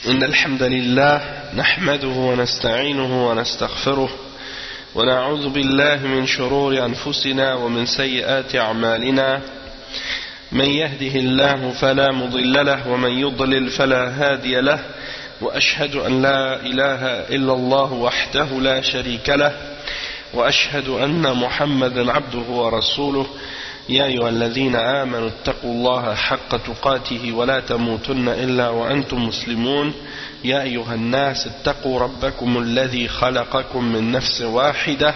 إن الحمد لله نحمده ونستعينه ونستغفره ونعوذ بالله من شرور أنفسنا ومن سيئات أعمالنا من يهده الله فلا مضل له ومن يضلل فلا هادي له وأشهد أن لا إله إلا الله وحده لا شريك له وأشهد أن محمدا عبده ورسوله يا أيها الذين آمنوا اتقوا الله حق تقاته ولا تموتن إلا وأنتم مسلمون يا أيها الناس اتقوا ربكم الذي خلقكم من نفس واحدة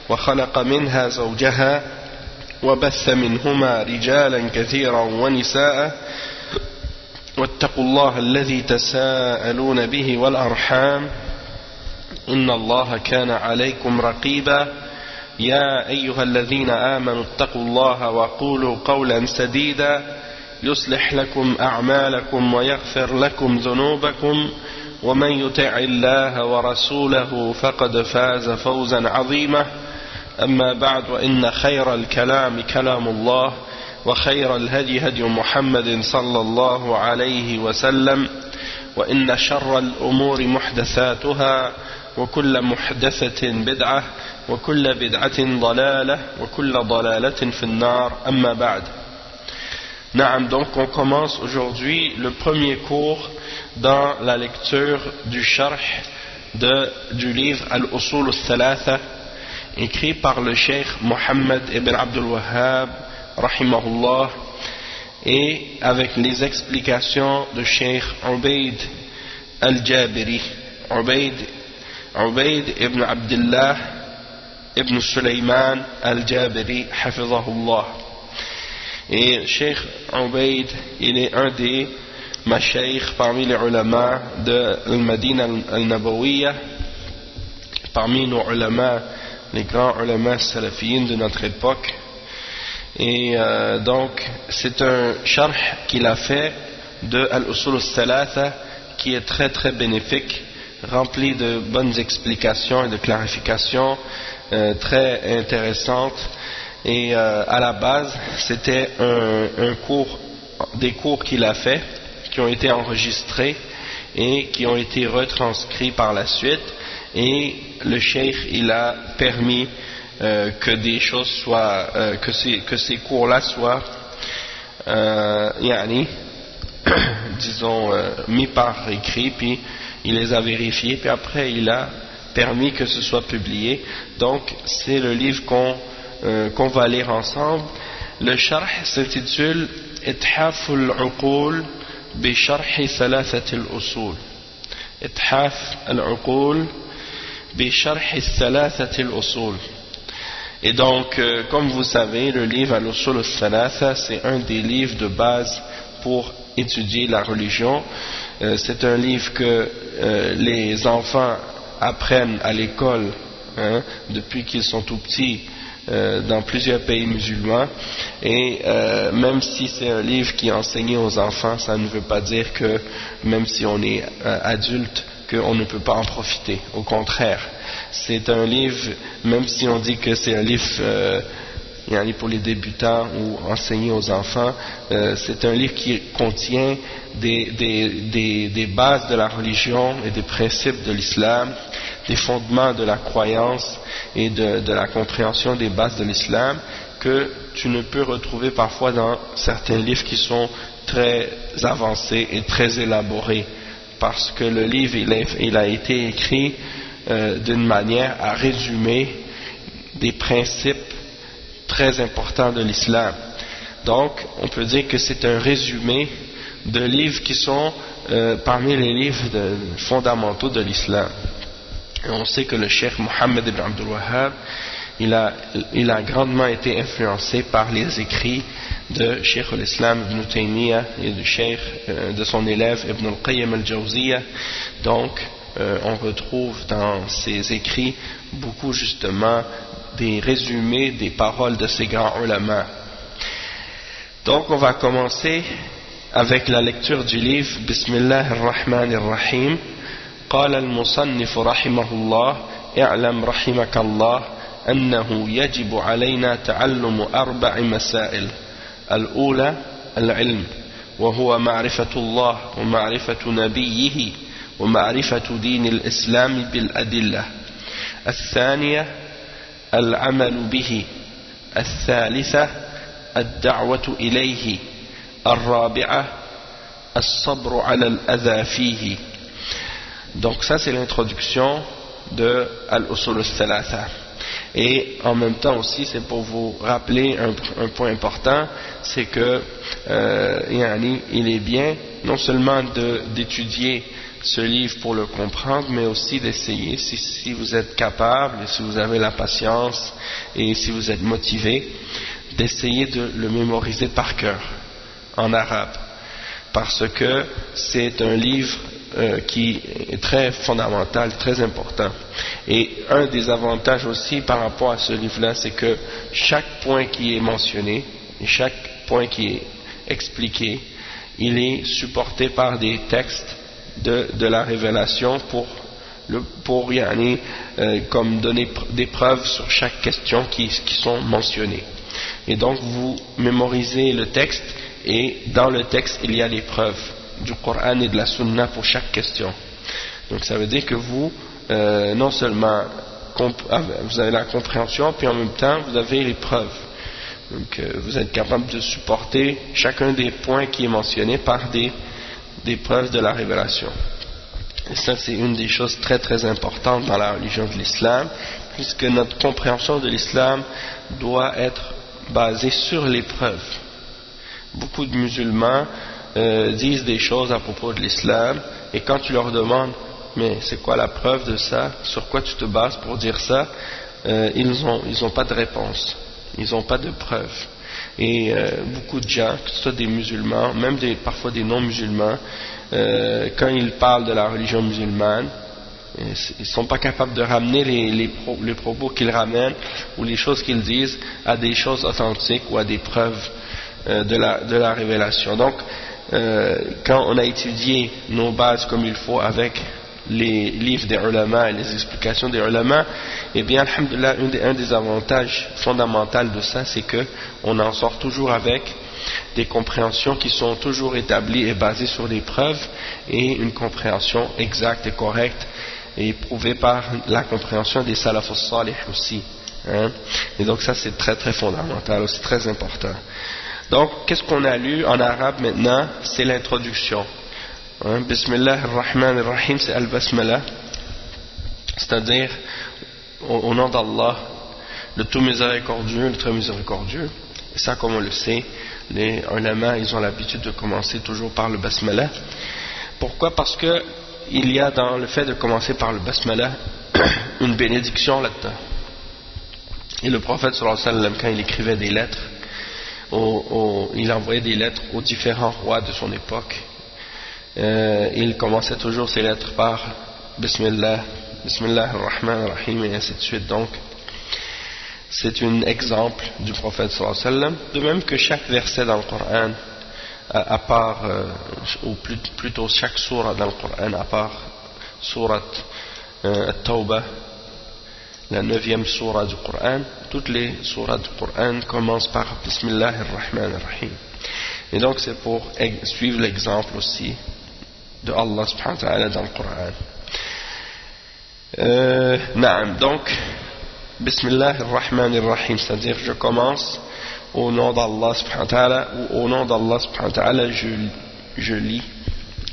وخلق منها زوجها وبث منهما رجالا كثيرا ونساء واتقوا الله الذي تساءلون به والأرحام إن الله كان عليكم رقيبا يا أيها الذين آمنوا اتقوا الله وقولوا قولا سديدا يصلح لكم أعمالكم ويغفر لكم ذنوبكم ومن يطع الله ورسوله فقد فاز فوزا عظيما أما بعد وإن خير الكلام كلام الله وخير الهدي هدي محمد صلى الله عليه وسلم وإن شر الأمور محدثاتها وكل محدثة بدعة وكل بدعة ضلالة وكل ضلالة في النار أما بعد. Naam, donc on commence aujourd'hui le premier cours dans la lecture du sharh du livre Al-Usul al-Thalatha écrit par le cheikh Mohammed ibn Abdul Wahhab rahimahullah et avec les explications de cheikh Ubayd al-Jabiri, Ubayd ibn Abdullah ibn Sulaiman al-Jabiri hafizahullah. Et Cheikh Ubayd, il est un des mashaykh parmi les ulama de Al-Madina al-Nabawiyya, parmi nos ulama, les grands ulama salafiyin de notre époque. Et donc c'est un sharh qu'il a fait de Al-Usul al-Thalatha qui est très très bénéfique, rempli de bonnes explications et de clarifications très intéressantes. Et à la base c'était des cours qu'il a fait, qui ont été enregistrés et qui ont été retranscrits par la suite, et le cheikh il a permis que des choses soient que ces cours-là soient disons mis par écrit, puis il les a vérifiés, puis après il a permis que ce soit publié. Donc c'est le livre qu'on va lire ensemble. Le sharh s'intitule Ithaf al-Uqul bi sharh thalathat al-usul. Ithaf al-Uqul bi sharh thalathat al-usul. Et donc comme vous savez, le livre Al-Usul al-Thalatha, c'est un des livres de base pour étudier la religion. C'est un livre que les enfants apprennent à l'école depuis qu'ils sont tout petits dans plusieurs pays musulmans, et même si c'est un livre qui est enseigné aux enfants, ça ne veut pas dire que même si on est adulte qu'on ne peut pas en profiter. Au contraire, c'est un livre, même si on dit que c'est un livre pour les débutants ou enseigné aux enfants, c'est un livre qui contient des bases de la religion et des principes de l'islam, des fondements de la croyance et de la compréhension des bases de l'islam, que tu ne peux retrouver parfois dans certains livres qui sont très avancés et très élaborés, parce que le livre il a été écrit d'une manière à résumer des principes très importants de l'islam. Donc on peut dire que c'est un résumé de livres qui sont parmi les livres fondamentaux de l'islam. Et on sait que le cheikh Mohammed ibn Abdul Wahhab, il a grandement été influencé par les écrits de Cheikh al-Islam ibn Taymiyyah et de son élève Ibn al-Qayyim al-Jawziyya. Donc on retrouve dans ses écrits beaucoup justement des résumés des paroles de ces grands ulama. Donc on va commencer avec la lecture du livre. Bismillah ar-Rahman ar-Rahim. قال المصنف رحمه الله اعلم رحمك الله أنه يجب علينا تعلم 4 مسائل. الأولى العلم، وهو معرفة الله ومعرفة نبيه ومعرفة دين الإسلام بالأدلة. الثانية العمل به. الثالثة الدعوة إليه. الرابعة الصبر على الأذى فيه. Donc ça c'est l'introduction de Al-Usul al-Thalatha. Et en même temps aussi, c'est pour vous rappeler un point important, c'est que il est bien non seulement d'étudier ce livre pour le comprendre, mais aussi d'essayer, si vous êtes capable, et si vous avez la patience, et si vous êtes motivé, d'essayer de le mémoriser par cœur, en arabe. Parce que c'est un livre qui est très fondamental, très important. Et un des avantages aussi par rapport à ce livre-là, c'est que chaque point qui est mentionné, et chaque point qui est expliqué, il est supporté par des textes de la révélation pour comme donner des preuves sur chaque question qui sont mentionnées. Et donc vous mémorisez le texte, et dans le texte il y a les preuves du Coran et de la Sunna pour chaque question. Donc ça veut dire que vous non seulement vous avez la compréhension, puis en même temps vous avez les preuves. Donc vous êtes capable de supporter chacun des points qui est mentionné par des preuves de la révélation. Et ça c'est une des choses très très importantes dans la religion de l'islam, puisque notre compréhension de l'islam doit être basée sur les preuves. Beaucoup de musulmans disent des choses à propos de l'islam, et quand tu leur demandes mais c'est quoi la preuve de ça, sur quoi tu te bases pour dire ça, ils ont pas de réponse, ils n'ont pas de preuve. Et beaucoup de gens, que ce soit des musulmans, même parfois des non-musulmans, quand ils parlent de la religion musulmane, ils ne sont pas capables de ramener les propos qu'ils ramènent ou les choses qu'ils disent à des choses authentiques ou à des preuves de la révélation. Donc quand on a étudié nos bases comme il faut avec les livres des ulama et les explications des ulama, eh bien alhamdoulilah, un des avantages fondamentaux de ça, c'est que on en sort toujours avec des compréhensions qui sont toujours établies et basées sur des preuves, et une compréhension exacte et correcte et prouvée par la compréhension des salaf as-salih aussi, hein? Et donc ça c'est très très fondamental aussi, très important. Donc qu'est-ce qu'on a lu en arabe maintenant? C'est l'introduction, hein? Bismillah ar-Rahman ar-Rahim, c'est al-Basmala, c'est-à-dire au nom d'Allah, le tout miséricordieux, le très miséricordieux. Et ça, comme on le sait, les ulama, ils ont l'habitude de commencer toujours par le Basmala. Pourquoi? Parce que il y a dans le fait de commencer par le Basmala une bénédiction là-dedans. Et le prophète sallallahu alayhi wa sallam, quand il écrivait des lettres, il envoyait des lettres aux différents rois de son époque, il commençait toujours ses lettres par Bismillah, Bismillah ar-Rahman ar-Rahim, et ainsi de suite. Donc c'est un exemple du prophète sallallahu alayhi wa sallam, de même que chaque verset dans le Coran, à part, ou plutôt chaque sourate dans le Coran, à part sourate At-Tawbah, la 9e sourate du Coran, toutes les sourates du Coran commencent par Bismillah ar-Rahman ar-Rahim. Et donc c'est pour suivre l'exemple aussi de Allah subhanahu wa ta'ala dans le Coran. Donc Bismillah ar-Rahman ar-Rahim, c'est-à-dire je commence au nom d'Allah subhanahu wa ta'ala, ou au nom d'Allah subhanahu wa ta'ala je lis,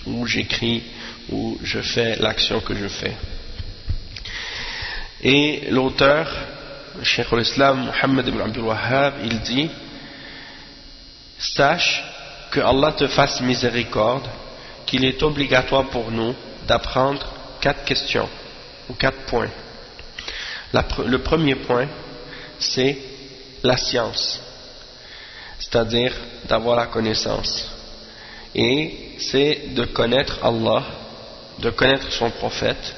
ou j'écris, ou je fais l'action que je fais. Et l'auteur, Cheikh al-Islam Muhammad ibn Abdul Wahhab, il dit: sache que Allah te fasse miséricorde, qu'il est obligatoire pour nous d'apprendre 4 questions, ou 4 points. Le premier point, c'est la science, c'est-à-dire d'avoir la connaissance. Et c'est de connaître Allah, de connaître son prophète,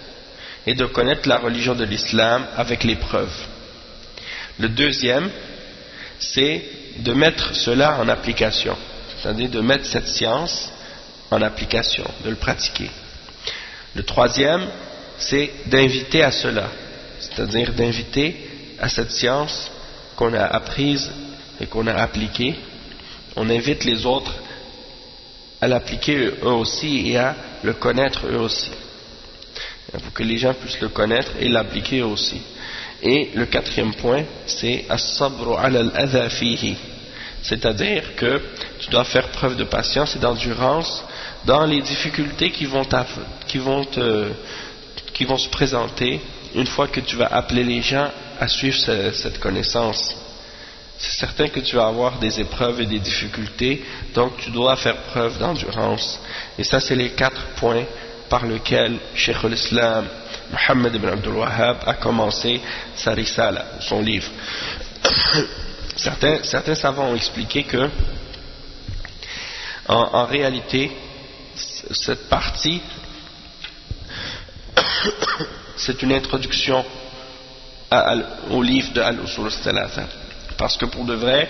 et de connaître la religion de l'islam avec les preuves. Le deuxième, c'est de mettre cela en application, c'est-à-dire de mettre cette science en application, de le pratiquer. Le troisième, c'est d'inviter à cela, c'est-à-dire d'inviter à cette science qu'on a apprise et qu'on a appliquée. On invite les autres à l'appliquer eux aussi et à le connaître eux aussi. que les gens puissent le connaître et l'appliquer aussi. Et le quatrième point, c'est as-sabru ala al-adha fihi, c'est-à-dire que tu dois faire preuve de patience et d'endurance dans les difficultés qui vont se présenter une fois que tu vas appeler les gens à suivre cette connaissance. C'est certain que tu vas avoir des épreuves et des difficultés, donc tu dois faire preuve d'endurance. Et ça, c'est les 4 points par lesquels Cheikh al-Islam Muhammad ibn Abdul Wahhab a commencé sa risala, son livre. Certains savants ont expliqué que en réalité cette partie c'est une introduction au livre de Al-Usul al-Thalatha, parce que pour de vrai,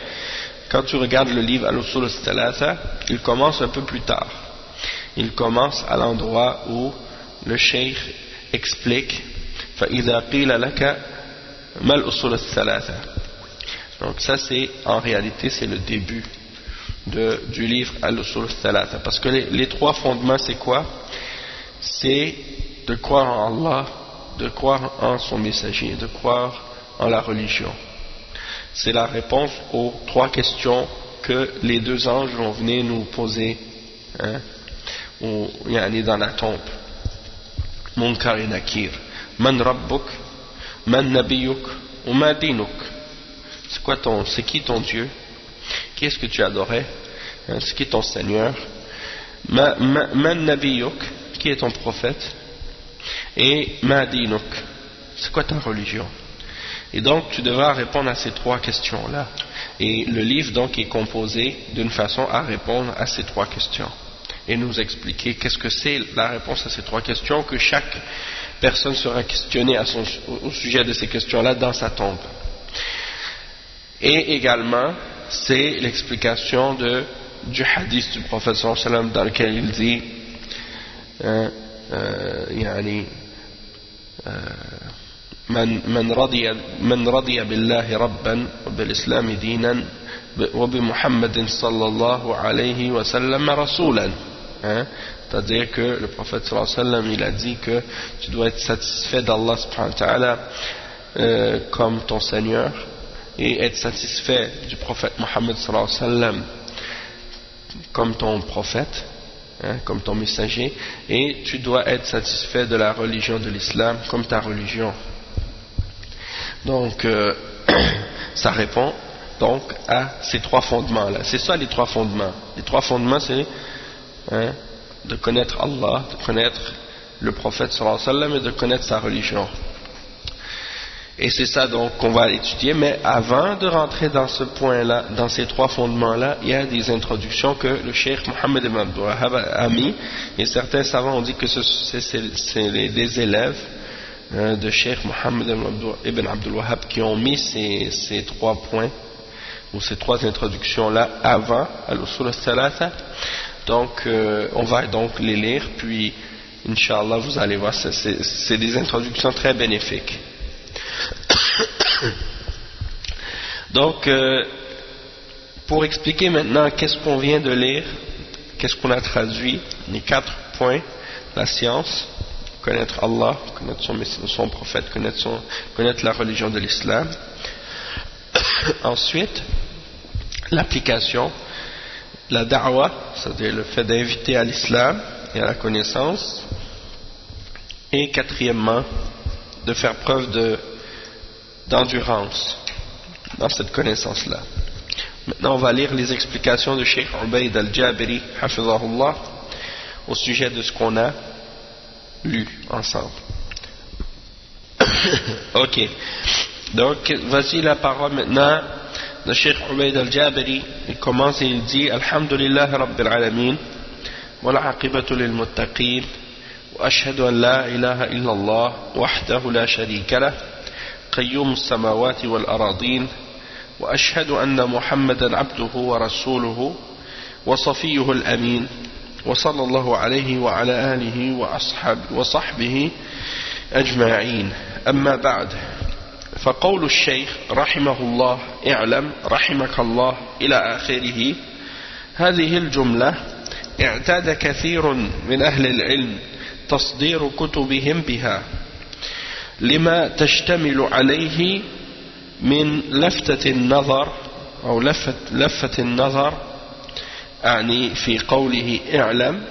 quand tu regardes le livre Al-Usul al-Thalatha, il commence un peu plus tard. Il commence à l'endroit où le cheikh explique فَإِذَا قِيلَ لَكَ مَا الْأُصُولُ الثَّلَاثَةِ. Donc ça, c'est en réalité c'est le début du livre Al-Usul al-Thalatha, parce que les 3 fondements, c'est quoi? C'est de croire en Allah, de croire en son messager, de croire en la religion. C'est la réponse aux 3 questions que les 2 anges vont venir nous poser, dans la tombe. Munkar et Nakir. Man Rabbuk, Man Nabiyuk, ou Ma Dinuk. C'est qui ton Dieu? Qui est-ce que tu adorais? C'est qui ton Seigneur? Man Nabiyuk, qui est ton prophète? Et Ma Dinuk, c'est quoi ta religion? Et donc tu devras répondre à ces 3 questions-là. Et le livre donc est composé d'une façon à répondre à ces 3 questions. Et nous expliquer qu'est-ce que c'est la réponse à ces 3 questions, que chaque personne sera questionnée au sujet de ces questions-là dans sa tombe. Et également, c'est l'explication du hadith du prophète sallallahu alayhi wa sallam dans lequel il dit من رضي بالله ربا وبالإسلام دينا وبمحمد صلى الله عليه وسلم رسولا. C'est-à-dire que le prophète sallallahu alayhi wa sallam, il a dit que tu dois être satisfait d'Allah subhanahu wa ta'ala comme ton Seigneur, et être satisfait du prophète Mohammed sallallahu alayhi wa sallam comme ton prophète, comme ton messager, et tu dois être satisfait de la religion de l'islam comme ta religion. Donc ça répond donc à ces 3 fondements là. C'est ça les 3 fondements. Les 3 fondements, c'est de connaître Allah, de connaître le prophète sallallahu alayhi wa sallam et de connaître sa religion. Et c'est ça donc qu'on va étudier, mais avant de rentrer dans ce point-là, dans ces 3 fondements-là, il y a des introductions que le cheikh Mohammed ibn Abdul Wahhab a mis, et certains savants ont dit que c'est des élèves de cheikh Mohammed ibn Abdul Wahhab qui ont mis ces 3 points, ou ces 3 introductions-là avant Al-Usul al-Thalatha. Donc on va donc les lire, puis Inch'Allah vous allez voir, c'est des introductions très bénéfiques. Donc pour expliquer maintenant qu'est-ce qu'on vient de lire, qu'est-ce qu'on a traduit, les 4 points: la science, connaître Allah, connaître son prophète, connaître la religion de l'islam. Ensuite, l'application, la da'wa, c'est-à-dire le fait d'inviter à l'islam et à la connaissance. Et quatrièmement, de faire preuve d'endurance dans cette connaissance-là. Maintenant, on va lire les explications de Cheikh Ubayd al-Jabiri, hafizahullah, au sujet de ce qu'on a lu ensemble. Ok. Donc, voici la parole maintenant de Cheikh Ubayd al-Jabiri. Il commence et il dit: Alhamdulillah Rabbil Alamin, wa l'aqibatu lil muttaqin, wa ashhadu an la ilaha illallah, wahdahu la sharika lah, qayyum as-samawati wal aradin, wa ashhadu anna Muhammadan abduhu wa rasuluhu, wa safiyuhu al-amin, wa sallallahu alayhi wa ala alihi wa sahbihi ajma'in. Amma ba'd. فقول الشيخ رحمه الله اعلم رحمك الله إلى آخره، هذه الجملة اعتاد كثير من أهل العلم تصدير كتبهم بها، لما تشتمل عليه من لفتة النظر أو لفة النظر يعني في قوله اعلم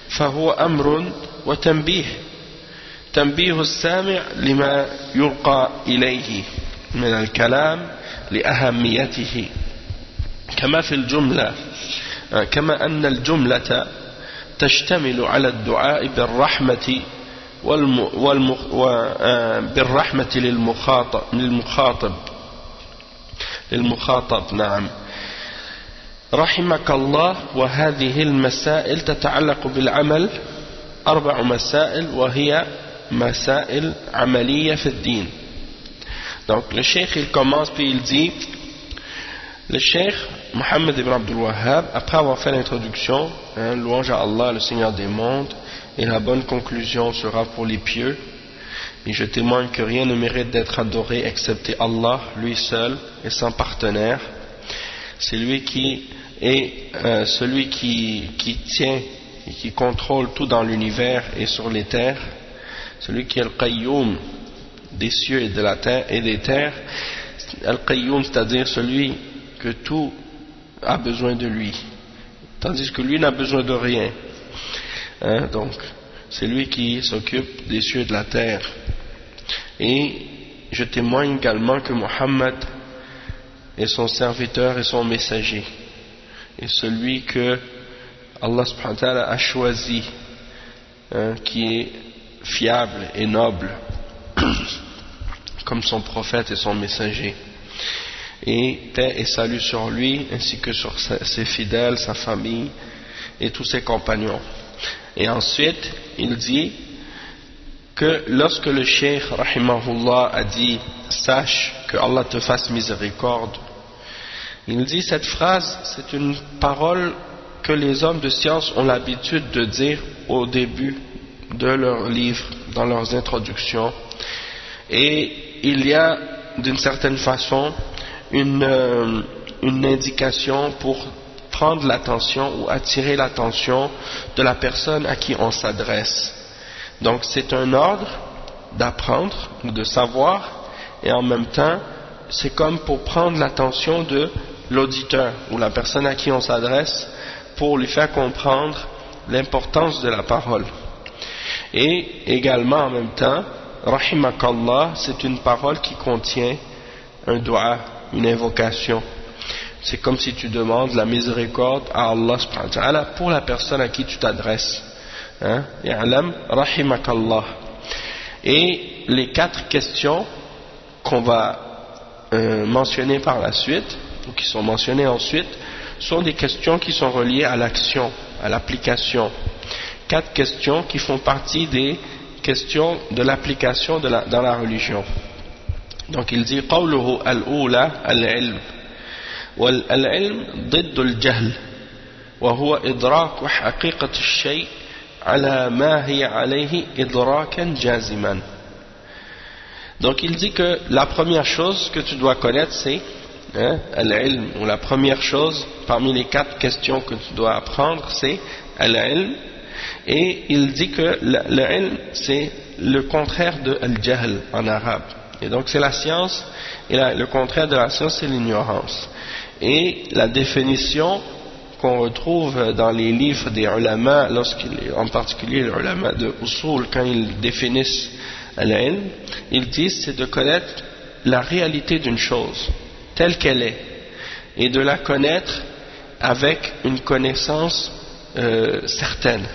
فهو أمر وتنبيه تنبيه السامع لما يلقى إليه من الكلام لأهميته كما في الجملة كما أن الجملة تشتمل على الدعاء بالرحمة بالرحمة للمخاطب نعم رحمك الله وهذه المسائل تتعلق بالعمل 4 مسائل وهي مسائل عملية في الدين. Donc le cheikh il commence puis il dit le cheikh Mohammed ibn Abdul Wahhab après avoir fait l'introduction louange à Allah le Seigneur des mondes et la bonne conclusion sera pour les pieux et je témoigne que rien ne mérite d'être adoré excepté Allah lui seul et sans partenaire. C'est lui qui est celui qui tient et qui contrôle tout dans l'univers et sur les terres, celui qui est le Qayyum des cieux et de la terre et des terres, Al-Qayyum, c'est-à-dire celui que tout a besoin de lui, tandis que lui n'a besoin de rien. Donc, c'est lui qui s'occupe des cieux et de la terre. Et je témoigne également que Mohammed est son serviteur et son messager, et celui que Allah subhanahu wa ta'ala a choisi, qui est fiable et noble, comme son prophète et son messager. Et paix et salut sur lui, ainsi que sur ses fidèles, sa famille et tous ses compagnons. Et ensuite, il dit que lorsque le cheikh rahimahullah a dit sache que Allah te fasse miséricorde, il dit cette phrase, c'est une parole que les hommes de science ont l'habitude de dire au début de leurs livres, dans leurs introductions, et il y a d'une certaine façon une indication pour prendre l'attention ou attirer l'attention de la personne à qui on s'adresse. Donc c'est un ordre d'apprendre ou de savoir, et en même temps c'est comme pour prendre l'attention de l'auditeur ou la personne à qui on s'adresse, pour lui faire comprendre l'importance de la parole. Et également en même temps, Rahimakallah, c'est une parole qui contient un dua, une invocation. C'est comme si tu demandes la miséricorde à Allah subhanahu wa ta'ala pour la personne à qui tu t'adresses. Ya'lam Rahimakallah. Et les 4 questions qu'on va mentionner par la suite, ou qui sont mentionnées ensuite, sont des questions qui sont reliées à l'action, à l'application. 4 questions qui font partie des questions de l'application dans la religion. Donc il dit قوله الأولى العلم والعلم ضد الجهل وهو إدراك حقيقة الشيء على ما هي عليه إدراكا جازما. Donc il dit que la première chose que tu dois connaître c'est al-ilm, ou la première chose parmi les 4 questions que tu dois apprendre c'est al-ilm, et il dit que l'ilm c'est le contraire de al-jahl en arabe, et donc c'est la science, et le contraire de la science c'est l'ignorance. Et la définition qu'on retrouve dans les livres des ulama, en particulier les ulama de usul, quand ils définissent al-ilm, ils disent c'est de connaître la réalité d'une chose telle qu'elle est, et de la connaître avec une connaissance certaine,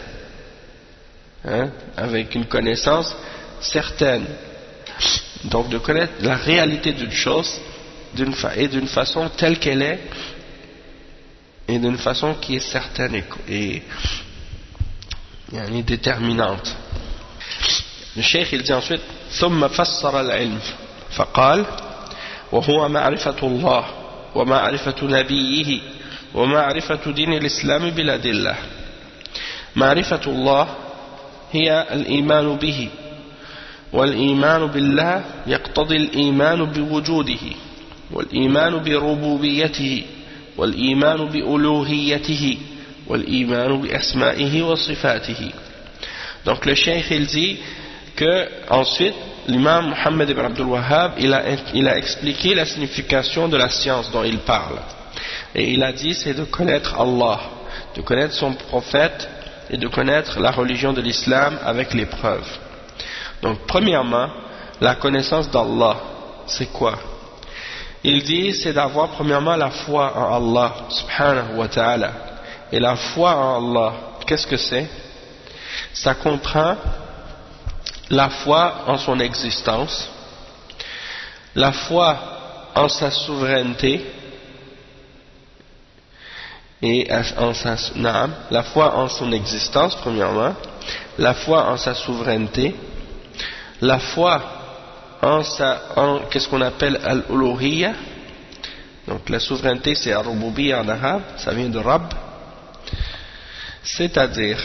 avec une connaissance certaine. Donc de connaître la réalité d'une chose et d'une façon telle qu'elle est, et d'une façon qui est certaine et déterminante. Le cheikh il dit ensuite ثم فسر العلم فقال وهو معرفة الله ومعرفة نبيه ومعرفة دين الإسلام بالأدلة. معرفة الله هي الإيمان به، والإيمان بالله يقتضي الإيمان بوجوده، والإيمان بربوبيته، والإيمان بألوهيته، والإيمان بأسمائه وصفاته. Donc le cheikh il dit que ensuite l'imam Muhammad ibn Abdul Wahhab, il a expliqué la signification de la science dont il parle. Et il a dit, c'est de connaître Allah, de connaître son prophète et de connaître la religion de l'islam avec les preuves. Donc, premièrement, la connaissance d'Allah, c'est quoi? Il dit, c'est d'avoir premièrement la foi en Allah, subhanahu wa ta'ala. Et la foi en Allah, qu'est-ce que c'est? Ça comprend la foi en son existence, la foi en sa souveraineté, et la foi en son existence premièrement, la foi en sa souveraineté, la foi en qu'est-ce qu'on appelle al-uluhiyya. Donc la souveraineté c'est al-rububiyya en arabe, ça vient de Rabb, c'est-à-dire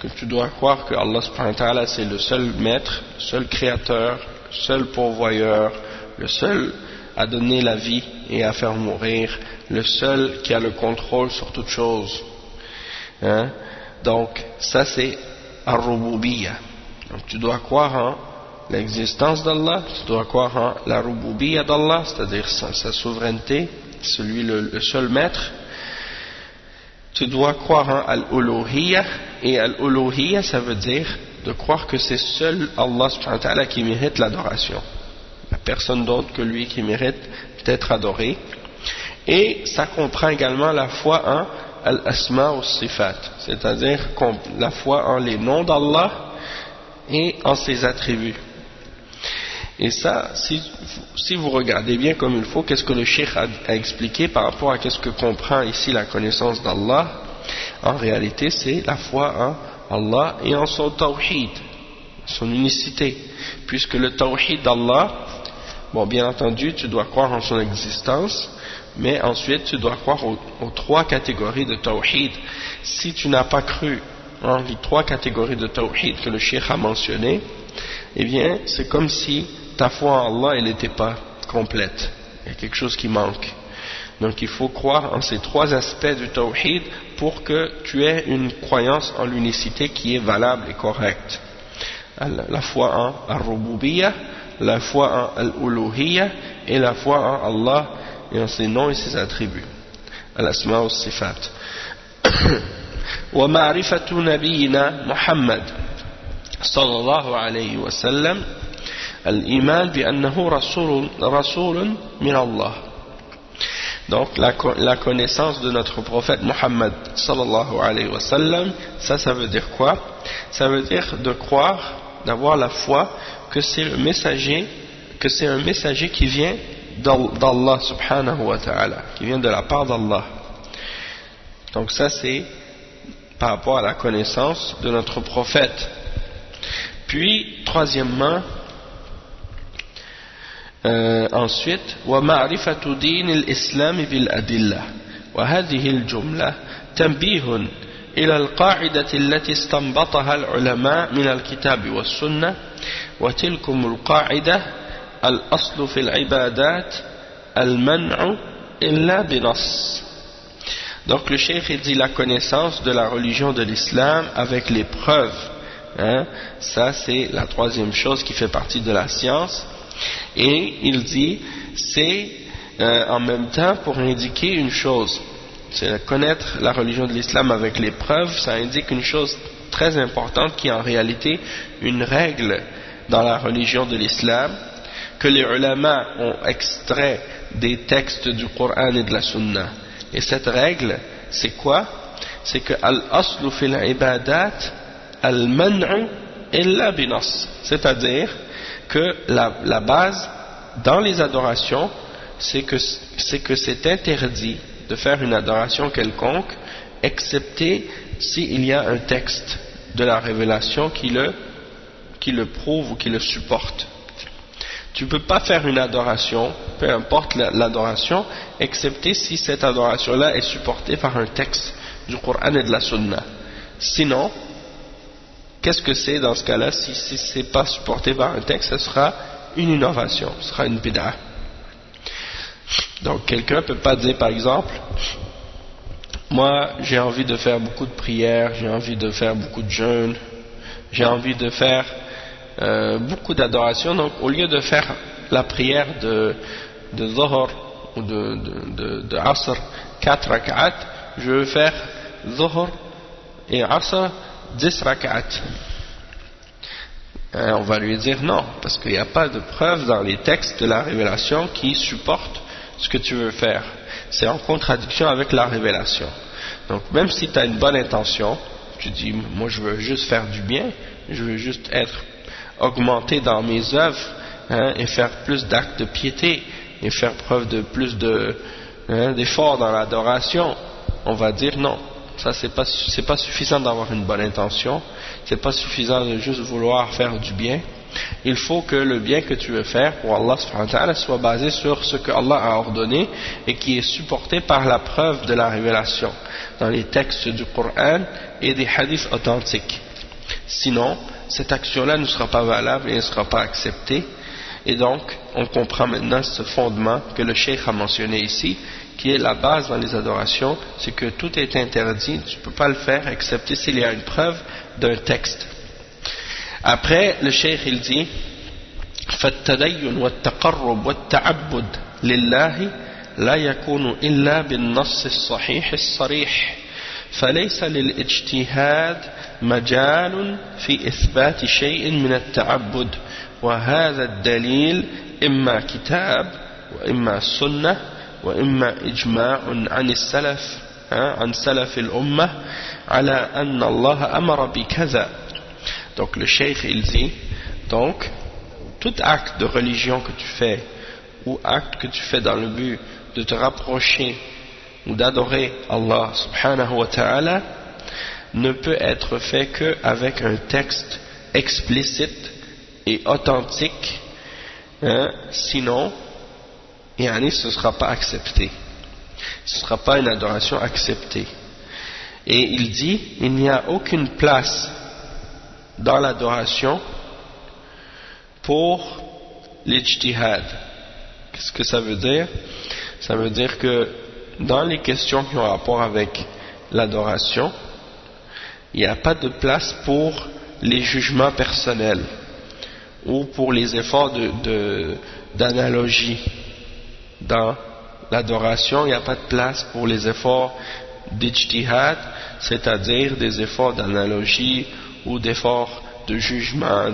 que tu dois croire que Allah subhanahu wa ta'ala c'est le seul maître, le seul créateur, le seul pourvoyeur, le seul à donner la vie et à faire mourir, le seul qui a le contrôle sur toute chose. Hein? Donc ça c'est ar-rububiyya. Donc tu dois croire en l'existence d'Allah, tu dois croire en la rububiyya d'Allah, c'est-à-dire sa souveraineté, celui le seul maître. Tu dois croire en al-uluhiyya, et al-uluhiyya ça veut dire de croire que c'est seul Allah subhanahu wa ta'ala qui mérite l'adoration. Il n'y a personne d'autre que lui qui mérite d'être adoré. Et ça comprend également la foi en al-asma wa sifat, c'est-à-dire la foi en les noms d'Allah et en ses attributs. Et ça, si vous regardez bien comme il faut, qu'est-ce que le cheikh a expliqué par rapport à qu'est-ce que comprend ici la connaissance d'Allah, en réalité c'est la foi en Allah et en son tawhid, son unicité, puisque le tawhid d'Allah, bon bien entendu tu dois croire en son existence, mais ensuite tu dois croire aux trois catégories de tawhid. Si tu n'as pas cru en les trois catégories de tawhid que le cheikh a mentionnées, eh bien c'est comme si ta foi en Allah elle n'était pas complète, il y a quelque chose qui manque. Donc il faut croire en ces trois aspects du tawhid pour que tu aies une croyance en l'unicité qui est valable et correcte. La foi en al-rububiyya, la foi en al-uluhiyya et la foi en Allah et en ses noms et ses attributs, al-asma wa sifat. Wa ma'rifatu nabiyyina Muhammad sallallahu alayhi wa sallam al-iman bi annahu rasulun min Allah. Donc la connaissance de notre prophète Muhammad sallallahu alayhi wa sallam, ça veut dire quoi? Ça veut dire de croire, d'avoir la foi que c'est un messager qui vient d'Allah subhanahu wa ta'ala, qui vient de la part d'Allah. Donc ça c'est par rapport à la connaissance de notre prophète. Puis troisièmement, ensuite, ومعرفة دين الإسلام بالأدلة، وهذه الجملة تنبيه إلى القاعدة التي استنبطها العلماء من الكتاب والسنة، وتلكم القاعدة الأصل في العبادات المنع إلا بنص. Donc le cheikh dit la connaissance de la religion de l'islam avec les preuves. Hein? Ça c'est la troisième chose qui fait partie de la science. Et il dit, c'est en même temps pour indiquer une chose, c'est connaître la religion de l'islam avec les preuves, ça indique une chose très importante qui est en réalité une règle dans la religion de l'islam, que les ulama ont extrait des textes du Coran et de la Sunna. Et cette règle, c'est quoi? C'est que al-aslu fil ibadat al-man'u illa binas, c'est-à-dire que la base dans les adorations, c'est que c'est interdit de faire une adoration quelconque, excepté s'il y a un texte de la révélation qui le prouve ou qui le supporte. Tu ne peux pas faire une adoration, peu importe l'adoration, excepté si cette adoration-là est supportée par un texte du Coran et de la Sunna. Sinon, qu'est-ce que c'est dans ce cas-là? Si ce n'est pas supporté par un texte, ce sera une innovation, ce sera une bid'a. Donc quelqu'un ne peut pas dire par exemple, moi j'ai envie de faire beaucoup de prières, j'ai envie de faire beaucoup de jeûnes, j'ai envie de faire beaucoup d'adoration. Donc au lieu de faire la prière de Dhuhr ou de Asr 4 rak'at, je veux faire Dhuhr et Asr 10 rak'at. On va lui dire non, parce qu'il n'y a pas de preuve dans les textes de la révélation qui supportent ce que tu veux faire. C'est en contradiction avec la révélation. Donc même si tu as une bonne intention, tu dis moi je veux juste faire du bien, je veux juste être augmenté dans mes œuvres, et faire plus d'actes de piété et faire preuve de plus d'efforts dans l'adoration, on va dire non. Ça c'est pas suffisant d'avoir une bonne intention, c'est pas suffisant de juste vouloir faire du bien. Il faut que le bien que tu veux faire pour Allah subhanahu wa ta'ala soit basé sur ce que Allah a ordonné et qui est supporté par la preuve de la révélation dans les textes du Coran et des hadiths authentiques. Sinon, cette action-là ne sera pas valable et ne sera pas acceptée. Et donc, on comprend maintenant ce fondement que le cheikh a mentionné ici, qui est la base dans les adorations, c'est que tout est interdit, tu ne peux pas le faire excepté s'il y a une preuve d'un texte. Après, le cheikh il dit فالتدين والتقرب والتعبد لله لا يكون إلا بالنص الصحيح الصريح فليس للاجتهاد مجال في إثبات شيء من التعبد وهذا الدليل إما كتاب وإما سنة وإما إجماع عن السلف عن سلف الأمة على أن الله أمر بكذا. Donc le cheikh il dit, donc tout acte de religion que tu fais ou acte que tu fais dans le but de te rapprocher ou d'adorer Allah subhanahu wa ta'ala ne peut être fait qu'avec un texte explicite et authentique, sinon ce ne sera pas accepté, ce ne sera pas une adoration acceptée. Et il dit, il n'y a aucune place dans l'adoration pour l'ijtihad. Qu'est-ce que ça veut dire? Ça veut dire que dans les questions qui ont rapport avec l'adoration, il n'y a pas de place pour les jugements personnels ou pour les efforts d'analogie. Dans l'adoration, il n'y a pas de place pour les efforts d'ijtihad, c'est-à-dire des efforts d'analogie ou d'efforts de jugement,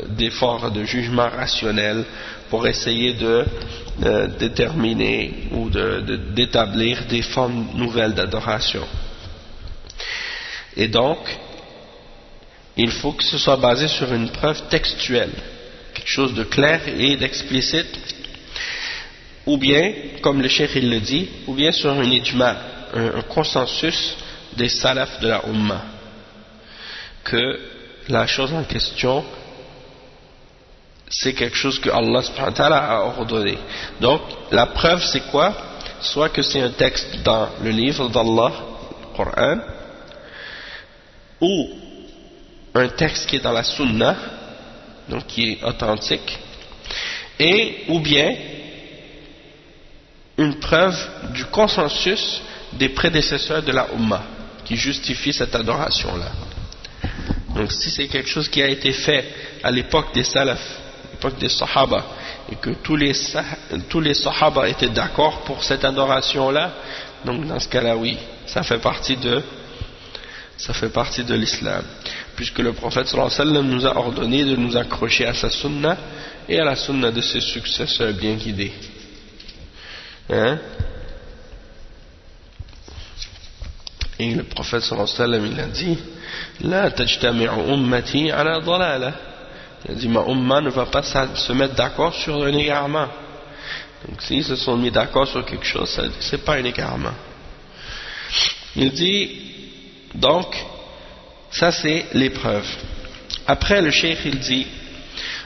d'efforts de jugement rationnel pour essayer de déterminer ou d'établir des formes nouvelles d'adoration. Et donc, il faut que ce soit basé sur une preuve textuelle, quelque chose de clair et d'explicite, ou bien, comme le cheikh il le dit, ou bien sur un ijma, un consensus des salafs de la Ummah, que la chose en question c'est quelque chose que Allah subhanahu wa ta'ala a ordonné. Donc la preuve c'est quoi? Soit que c'est un texte dans le livre d'Allah, le Coran, ou un texte qui est dans la Sunna, donc qui est authentique, et ou bien une preuve du consensus des prédécesseurs de la Ummah qui justifie cette adoration-là. Donc si c'est quelque chose qui a été fait à l'époque des salafs, à l'époque des sahaba, et que tous les sahaba étaient d'accord pour cette adoration-là, donc dans ce cas-là, oui, ça fait partie de l'islam, puisque le prophète sallallahu alayhi wa sallam nous a ordonné de nous accrocher à sa sunna et à la sunna de ses successeurs bien guidés. Et le prophète sallallahu alayhi wa sallam il a dit La tajtami'u ummati ala dalala. Il a dit ma umma ne va pas se mettre d'accord sur un égarement. Donc s'ils se sont mis d'accord sur quelque chose, c'est pas un égarement. Il dit donc ça c'est l'épreuve. Après le cheikh il dit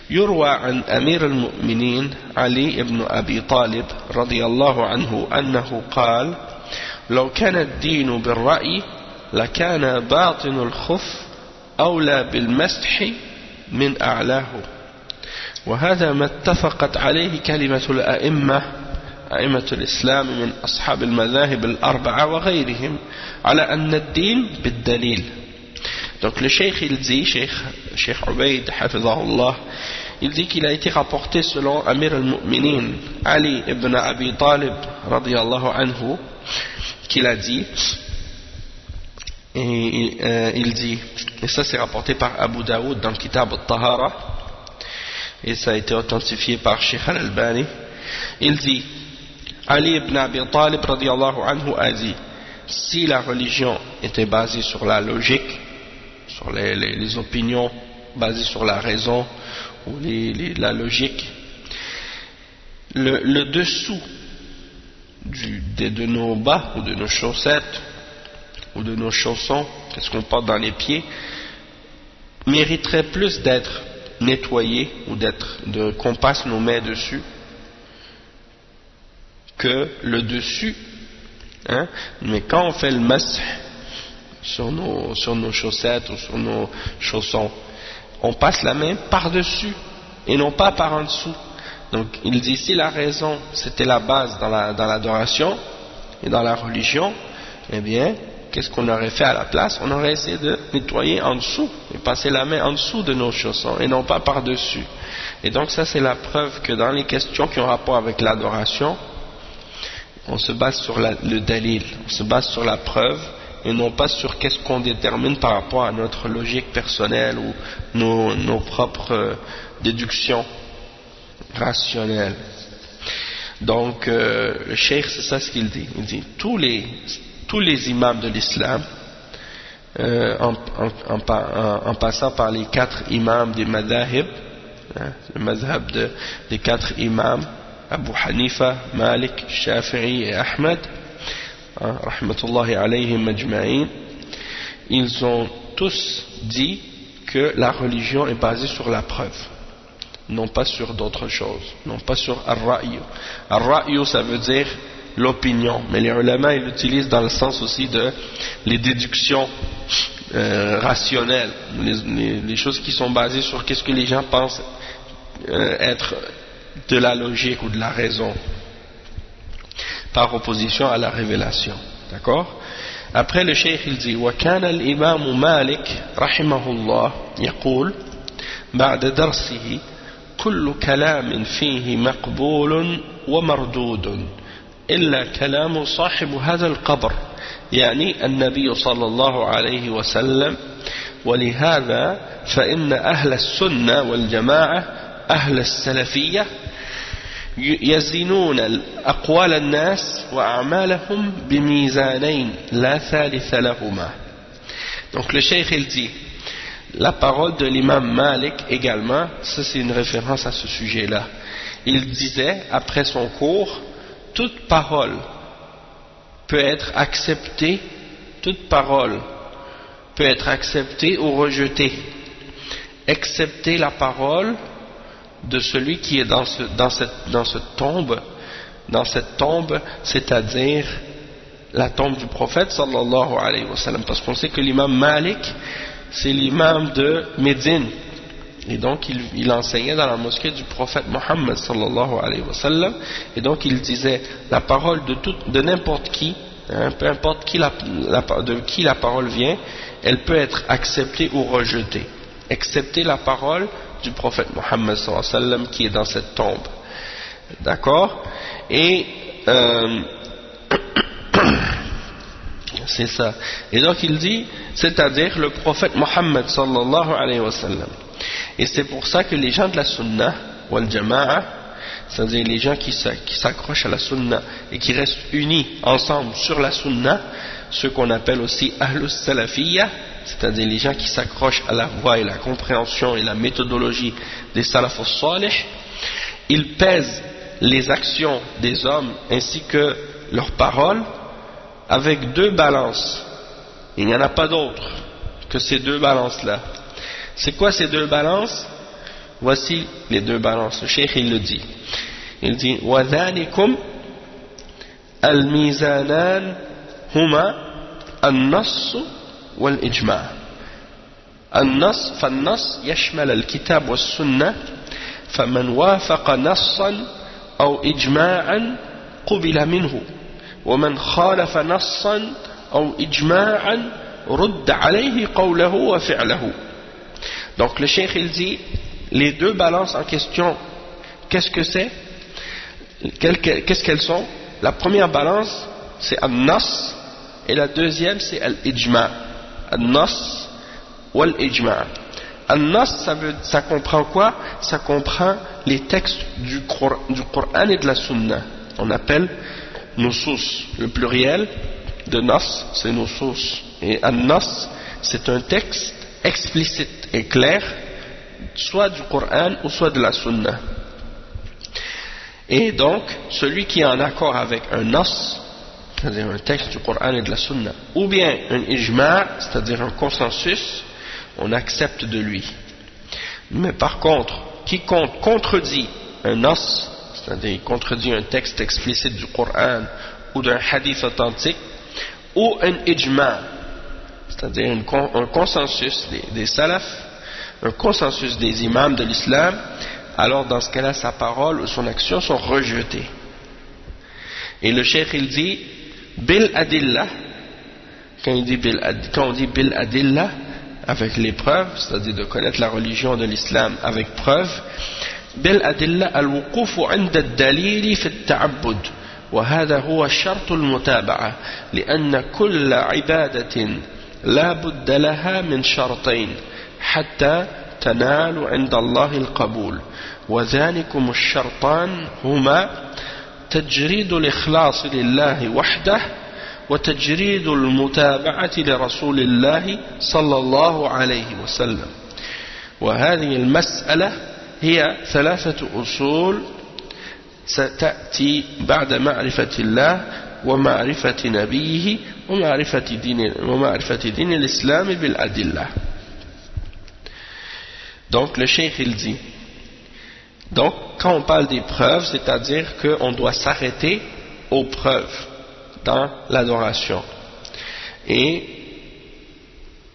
يروى عن أمير المؤمنين علي بن أبي طالب رضي الله عنه أنه قال لو كان الدين بالرأي لكان باطن الخف أولى بالمسح من أعلاه وهذا ما اتفقت عليه كلمة الأئمة أئمة الإسلام من أصحاب المذاهب الأربعة وغيرهم على أن الدين بالدليل. Donc le cheikh il dit, Cheikh Ubayd hafizahullah, il dit qu'il a été rapporté selon Amir al-Mu'minin Ali ibn Abi Talib radiyallahu anhu, qu'il a dit, et il dit, et ça c'est rapporté par Abu Daoud dans le Kitab al-Tahara, et ça a été authentifié par Cheikh al-Albani. Il dit, Ali ibn Abi Talib radiyallahu anhu a dit, si la religion était basée sur la logique, sur les opinions basées sur la raison ou la logique, le dessous de nos bas ou de nos chaussettes ou de nos chaussons, qu'est-ce qu'on porte dans les pieds, mériterait plus d'être nettoyé ou qu'on passe nos mains dessus que le dessus, hein? Mais quand on fait le masih sur nos chaussettes ou sur nos chaussons, on passe la main par-dessus et non pas par en dessous. Donc il dit, si la raison c'était la base dans l'adoration et dans la religion, eh bien qu'est-ce qu'on aurait fait à la place? On aurait essayé de nettoyer en dessous et passer la main en dessous de nos chaussons et non pas par-dessus. Et donc ça c'est la preuve que dans les questions qui ont rapport avec l'adoration, on se base sur le dalil, on se base sur la preuve et non pas sur qu'est-ce qu'on détermine par rapport à notre logique personnelle ou nos propres déductions rationnelles. Donc le cheikh c'est ça ce qu'il dit. Il dit tous les imams de l'islam, en passant par les 4 imams des madhahib, hein, le madhab des 4 imams, Abu Hanifa, Malik, Shafi'i et Ahmed, rahmatullahi alayhim ajma'in, ils ont tous dit que la religion est basée sur la preuve, non pas sur d'autres choses, non pas sur ar-ra'yu. Ar-ra'yu ça veut dire l'opinion, mais les ulama ils l'utilisent dans le sens aussi de les déductions rationnelles, les choses qui sont basées sur qu'est-ce que les gens pensent être de la logique ou de la raison, par opposition à la révélation. D'accord? Après le cheikh il dit, وكان الإمام مالك رحمه الله يقول بعد درسه كل كلام فيه مقبول ومردود إلا كلام صاحب هذا القبر، يعني النبي صلى الله عليه وسلم، ولهذا فإن أهل السنة والجماعة أهل السلفية يزنون أقوال الناس وأعمالهم بميزانين لا ثالث لهما. Donc le cheikh il dit, la parole de l'imam Malik également, ça c'est une référence à ce sujet-là. Il disait après son cours, toute parole peut être acceptée, toute parole peut être acceptée ou rejetée, excepté la parole de celui qui est dans cette tombe, c'est-à-dire la tombe du prophète sallallahu alayhi wa sallam, parce qu'on sait que l'imam Malik c'est l'imam de Médine et donc il enseignait dans la mosquée du prophète Mohammed sallallahu alayhi wa sallam, et donc il disait la parole de n'importe qui, hein, peu importe de qui la parole vient, elle peut être acceptée ou rejetée, excepté la parole du prophète Mohammed sallallahu alayhi wa sallam qui est dans cette tombe. D'accord? Et c'est ça. Et donc il dit, c'est-à-dire le prophète Mohammed sallallahu alayhi wa sallam. Et c'est pour ça que les gens de la sunna wal jama'a, c'est-à-dire les gens qui s'accrochent à la sunna et qui restent unis ensemble sur la sunna, ceux qu'on appelle aussi ahlus salafiyya, c'est-à-dire les gens qui s'accrochent à la voie et la compréhension et la méthodologie des salafus salih, ils pèsent les actions des hommes ainsi que leurs paroles avec 2 balances. Il n'y en a pas d'autre que ces 2 balances-là. C'est quoi ces 2 balances? Voici les 2 balances. Le cheikh il le dit. Il dit وَذَلِكُمْ الْمِيزَانَانِ هُمَا النَّصُّ والإجماع. النص فالنص يشمل الكتاب والسنة، فمن وافق نصا أو إجماعا قبل منه، ومن خالف نصا أو إجماعا رد عليه قوله وفعله. Donc le cheikh il dit les deux balances en question, qu'est-ce que c'est? Qu'est-ce qu'elles sont? La première balance c'est al-nas et la deuxième c'est al-ijma'. Al-nas ou al-ijma'. Al-nas ça comprend quoi? Ça comprend les textes du Coran et de la Sunna. On appelle nusus. Le pluriel de nas c'est nusus. Et al-nas c'est un texte explicite et clair, soit du Coran ou soit de la Sunna. Et donc, celui qui est en accord avec un nas, c'est-à-dire un texte du Coran et de la Sunna, ou bien un ijma', c'est-à-dire un consensus, on accepte de lui. Mais par contre, quiconque contredit un nas, c'est-à-dire contredit un texte explicite du Coran ou d'un hadith authentique, ou un ijma', c'est-à-dire un consensus des salafs, un consensus des imams de l'islam, alors dans ce cas-là, sa parole ou son action sont rejetées. Et le cheikh il dit bil adillah, quand on dit bil adillah, avec les preuves, c'est-à-dire de connaître la religion de l'islam avec preuve, bil adillah al-wuquf 'inda ad-dalil fi at-ta'abbud, وهذا هو شرط المتابعة لأن كل عبادة لا بد لها من شرطين حتى تنال عند الله القبول، وذلكم الشرطان هما تجريد الإخلاص لله وحده وتجريد المتابعة لرسول الله صلى الله عليه وسلم. وهذه المسألة هي ثلاثة أصول ستأتي بعد معرفة الله ومعرفة نبيه ومعرفة دين الإسلام بالأدلة. Donc le cheikh il dit, donc quand on parle des preuves, c'est-à-dire qu'on doit s'arrêter aux preuves dans l'adoration, et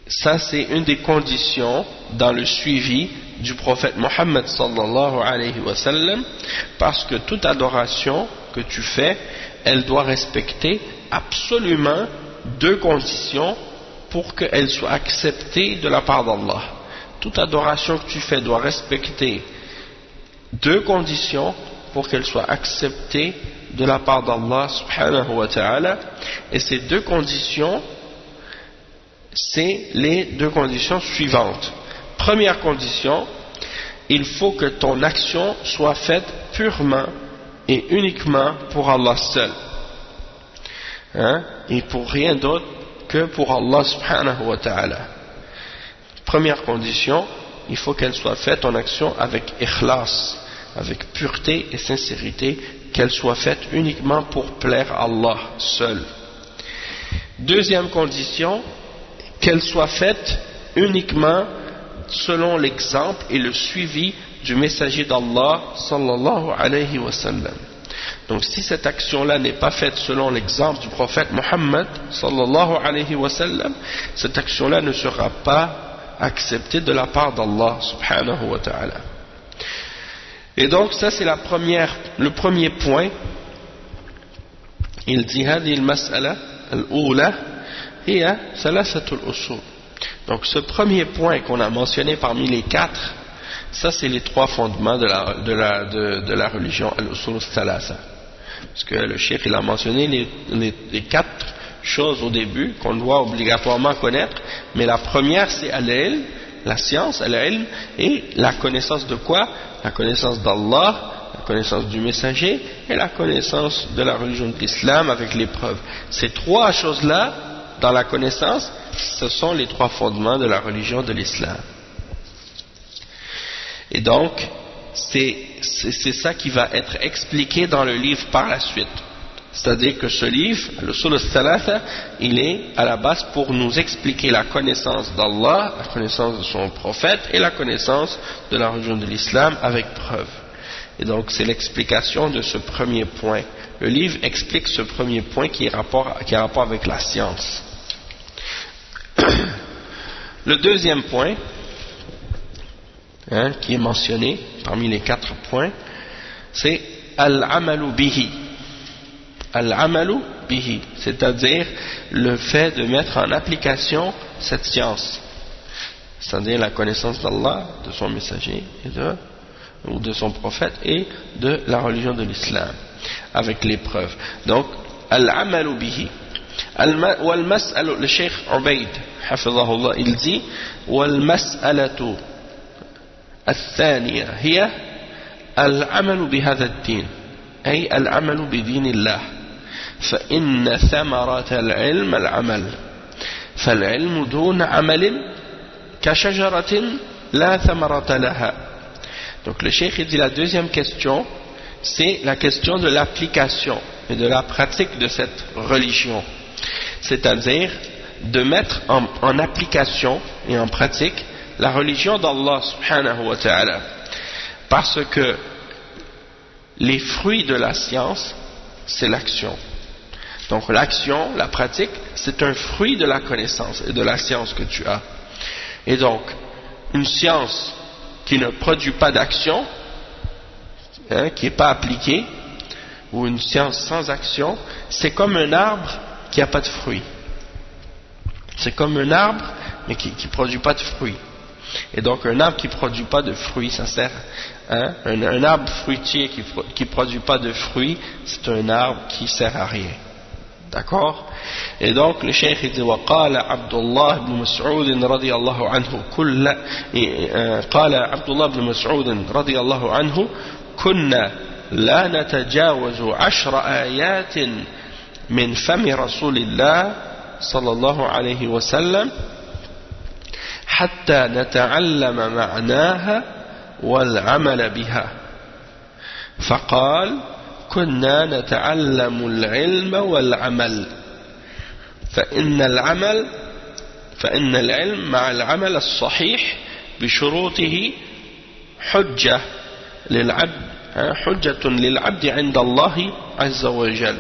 ça c'est une des conditions dans le suivi du prophète Mohammed sallallahu alayhi wa sallam, parce que toute adoration que tu fais, elle doit respecter absolument deux conditions pour qu'elle soit acceptée de la part d'Allah. Toute adoration que tu fais doit respecter deux conditions pour qu'elle soit acceptée de la part d'Allah subhanahu wa ta'ala, et ces deux conditions, c'est les deux conditions suivantes. Première condition, il faut que ton action soit faite purement et uniquement pour Allah seul, et pour rien d'autre que pour Allah subhanahu wa ta'ala. Première condition, il faut qu'elle soit faite en action avec ikhlas, avec pureté et sincérité, qu'elle soit faite uniquement pour plaire à Allah seul. Deuxième condition, qu'elle soit faite uniquement selon l'exemple et le suivi du messager d'Allah sallallahu alayhi wa sallam. Donc si cette action-là n'est pas faite selon l'exemple du prophète Mohammed sallallahu alayhi wa sallam, cette action-là ne sera pas accepté de la part d'Allah subhanahu wa ta'ala. Et donc ça c'est le premier point. Il dit هذه المسألة الأولى هي ثلاثة الأصول. Donc ce premier point qu'on a mentionné parmi les quatre, ça c'est les trois fondements de la religion al-usul al-thalatha. Parce que le cheikh il a mentionné les quatre choses au début qu'on doit obligatoirement connaître, mais la première c'est al-ilm, la science, al-ilm, et la connaissance de quoi? La connaissance d'Allah, la connaissance du messager et la connaissance de la religion de l'islam avec les preuves. Ces trois choses-là, dans la connaissance, ce sont les trois fondements de la religion de l'islam. Et donc, c'est ça qui va être expliqué dans le livre par la suite. C'est-à-dire que ce livre, l'Usul al-Thalatha, il est à la base pour nous expliquer la connaissance d'Allah, la connaissance de son prophète et la connaissance de la religion de l'islam avec preuve. Et donc c'est l'explication de ce premier point. Le livre explique ce premier point qui a rapport avec la science. Le deuxième point, qui est mentionné parmi les quatre points, c'est al-amalu bihi. Al-amalu bihi, c'est-à-dire le fait de mettre en application cette science, c'est-à-dire la connaissance d'Allah, de son messager ou de son prophète et de la religion de l'islam avec les preuves. Donc al-amalu bihi. Le Cheikh Ubayd hafizahullah, il dit wal-mas'alatu الثانية هي العمل بهذا الدين أي العمل بدين الله فإن ثمرة العلم العمل فالعلم دون عمل كشجرة لا ثمرة لها. Donc le cheikh dit la deuxième question, c'est la question de l'application et de la pratique de cette religion, c'est-à-dire de mettre en application et en pratique la religion d'Allah subhanahu wa ta'ala, parce que les fruits de la science c'est l'action. Donc l'action, la pratique, c'est un fruit de la connaissance et de la science que tu as. Et donc une science qui ne produit pas d'action, qui n'est pas appliquée, ou une science sans action, c'est comme un arbre qui n'a pas de fruits. C'est comme un arbre mais qui ne produit pas de fruits. Et donc un arbre qui ne produit pas de fruits, ça sert, un arbre fruitier qui ne produit pas de fruits, c'est un arbre qui ne sert à rien. D'accord? Et donc le cheikh dit وقال عبد الله بن مسعود رضي الله عنه قال عبد الله بن مسعود رضي الله عنه كنا لا نتجاوز 10 آيات من فم رسول الله صلى الله عليه وسلم حتى نتعلم معناها والعمل بها فقال كنا نتعلم العلم والعمل فإن العلم مع العمل الصحيح بشروطه حجة للعبد عند الله عز وجل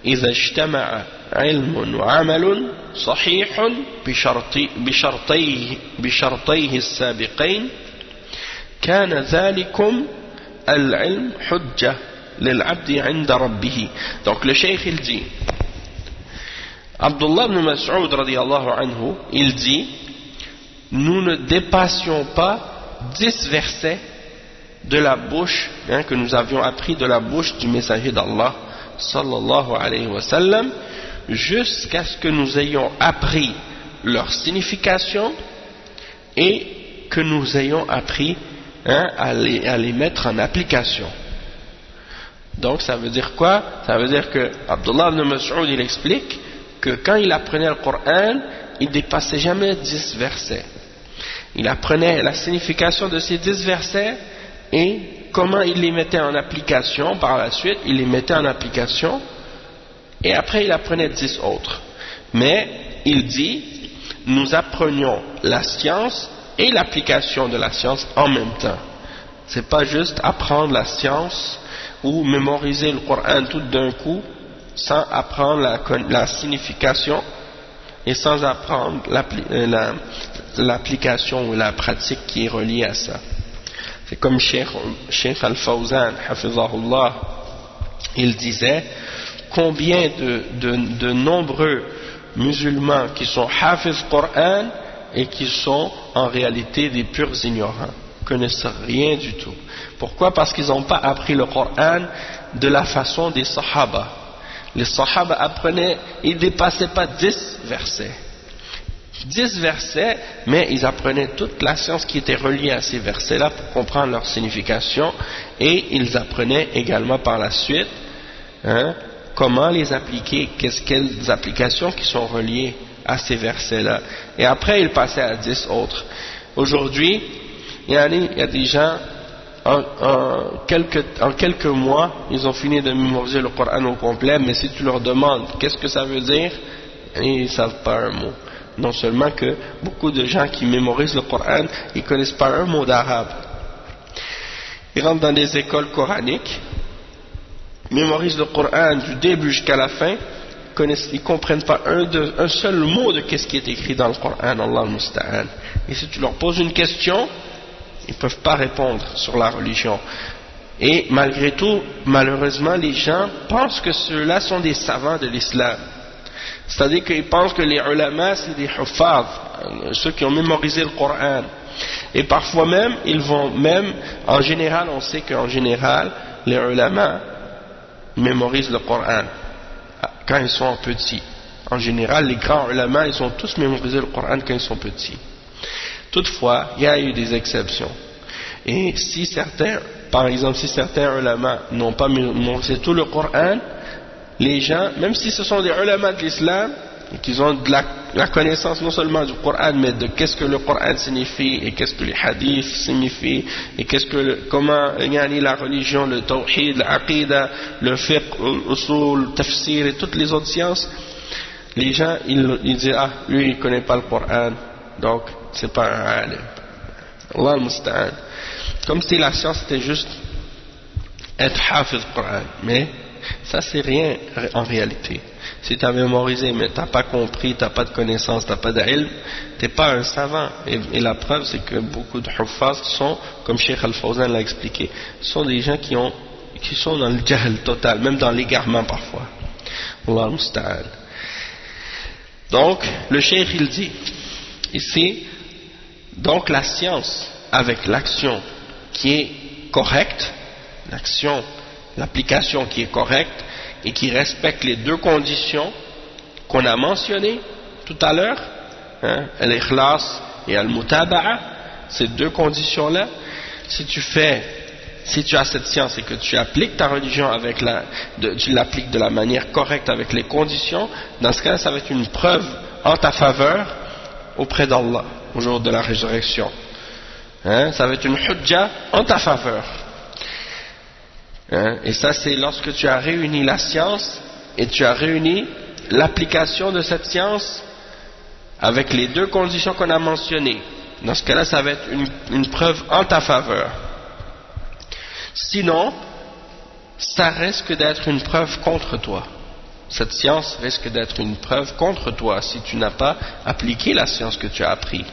إذا اجتمع علم وعمل صحيح بشرطيه السابقين كان ذلكم العلم حجة للعبد عند ربه. Donc le cheikh il dit, Abdullah ibn Mas'ud radiyallahu anhu, il dit, nous ne dépassions pas 10 versets de la bouche, que nous avions appris de la bouche du messager d'Allah sallallahu alayhi wa sallam, jusqu'à ce que nous ayons appris leur signification et que nous ayons appris à les mettre en application. Donc ça veut dire quoi? Ça veut dire que Abdullah ibn Mas'ud il explique que quand il apprenait le Coran, il dépassait jamais 10 versets. Il apprenait la signification de ces 10 versets et comment il les mettait en application. Par la suite, il les mettait en application et après il apprenait 10 autres. Mais il dit, nous apprenions la science et l'application de la science en même temps. C'est pas juste apprendre la science ou mémoriser le Coran tout d'un coup sans apprendre la signification et sans apprendre l'application ou la pratique qui est reliée à ça. C'est comme Cheikh Al-Fawzan hafizahullah, il disait combien de nombreux musulmans qui sont hafiz Coran et qui sont en réalité des purs ignorants, connaissent rien du tout. Pourquoi? Parce qu'ils n'ont pas appris le Coran de la façon des Sahaba. Les Sahaba apprenaient, ils ne dépassaient pas 10 versets. 10 versets, mais ils apprenaient toute la science qui était reliée à ces versets-là pour comprendre leur signification, et ils apprenaient également par la suite comment les appliquer, quelles applications qui sont reliées à ces versets-là. Et après, ils passaient à 10 autres. Aujourd'hui, il y a des gens, en quelques mois, ils ont fini de mémoriser le Coran au complet, mais si tu leur demandes qu'est-ce que ça veut dire, ils ne savent pas un mot. Non seulement que beaucoup de gens qui mémorisent le Coran, ils ne connaissent pas un mot d'arabe. Ils rentrent dans des écoles coraniques, mémorisent le Coran du début jusqu'à la fin, ils ne comprennent pas un seul mot de ce qui est écrit dans le Coran, Allah al-Musta'an. Et si tu leur poses une question, ils ne peuvent pas répondre sur la religion. Et malgré tout, malheureusement, les gens pensent que ceux-là sont des savants de l'islam. C'est-à-dire qu'ils pensent que les ulama, c'est des huffaz, ceux qui ont mémorisé le Coran. Et parfois même, ils vont même, en général, on sait qu'en général, les ulama mémorisent le Coran quand ils sont petits. En général, les grands ulama, ils ont tous mémorisé le Coran quand ils sont petits. Toutefois, il y a eu des exceptions. Et si certains, par exemple, si certains ulama n'ont pas mémorisé tout le Coran, les gens, même si ce sont des ulama de l'islam, et qu'ils ont de la connaissance non seulement du Coran, mais de qu'est-ce que le Coran signifie, et qu'est-ce que les hadiths signifient, et comment la religion, le tawhid, l'aqida, le fiqh, l'usul, le tafsir et toutes les autres sciences, les gens, ils disent, ah, lui, il connaît pas le Coran, donc, c'est pas un alim. Allah al-musta'an. Comme si la science était juste être hafiz du Coran, mais ça c'est rien en réalité. Si tu as mémorisé mais tu n'as pas compris, tu n'as pas de connaissance, tu n'as pas d'ilm, tu n'es pas un savant. Et la preuve c'est que beaucoup de huffaz sont, comme Cheikh Al-Fawzan l'a expliqué, sont des gens qui sont dans le jahl total, même dans l'égarement parfois. Allah al-musta'an. Donc le Cheikh il dit ici, donc la science avec l'action qui est correcte, l'application qui est correcte et qui respecte les deux conditions qu'on a mentionnées tout à l'heure, al-ikhlas et al-mutaba'a, ces deux conditions-là, si tu as cette science et que tu appliques ta religion tu l'appliques de la manière correcte avec les conditions, dans ce cas ça va être une preuve en ta faveur auprès d'Allah au jour de la résurrection. Ça va être une hujja en ta faveur. Et ça c'est lorsque tu as réuni la science et tu as réuni l'application de cette science avec les deux conditions qu'on a mentionnées. Dans ce cas-là, ça va être une preuve en ta faveur. Sinon, ça risque d'être une preuve contre toi. Cette science risque d'être une preuve contre toi si tu n'as pas appliqué la science que tu as appris.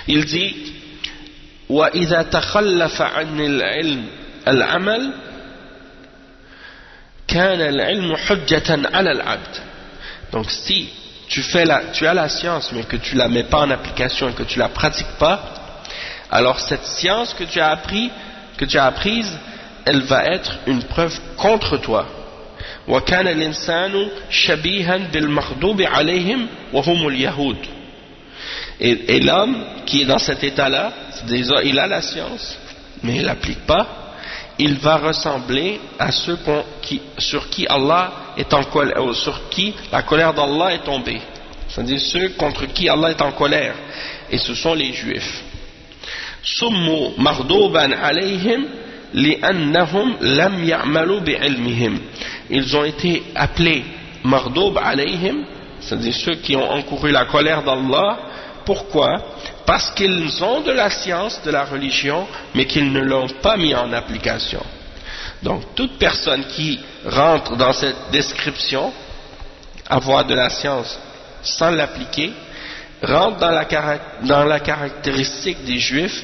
Il dit وَإِذَا تَخَلَّفَ عَنِ الْعِلْمِ الْعَمَلِ كَانَ الْعِلْمُ حُجَّةً عَلَى الْعَبْدِ. Donc si tu as la science mais que tu la mets pas en application et que tu la pratiques pas, alors cette science que tu as apprise, elle va être une preuve contre toi. وَكَانَ الْإِنسَانُ شَبِيهًا بِالْمَغْضُوبِ عَلَيْهِمْ وَهُمُ الْيَهُودُ. Et l'homme qui est dans cet état-là, il a la science, mais il l'applique pas, il va ressembler à ceux sur qui Allah est en colère, sur qui la colère d'Allah est tombée. C'est-à-dire ceux contre qui Allah est en colère. Et ce sont les Juifs. Summu maghduban alayhim li'annahum lam ya'malu bi'ilmihim. Ils ont été appelés maghdub alayhim, c'est-à-dire ceux qui ont encouru la colère d'Allah. Pourquoi? Parce qu'ils ont de la science, de la religion, mais qu'ils ne l'ont pas mis en application. Donc toute personne qui rentre dans cette description, avoir de la science sans l'appliquer, rentre dans la caractéristique des Juifs,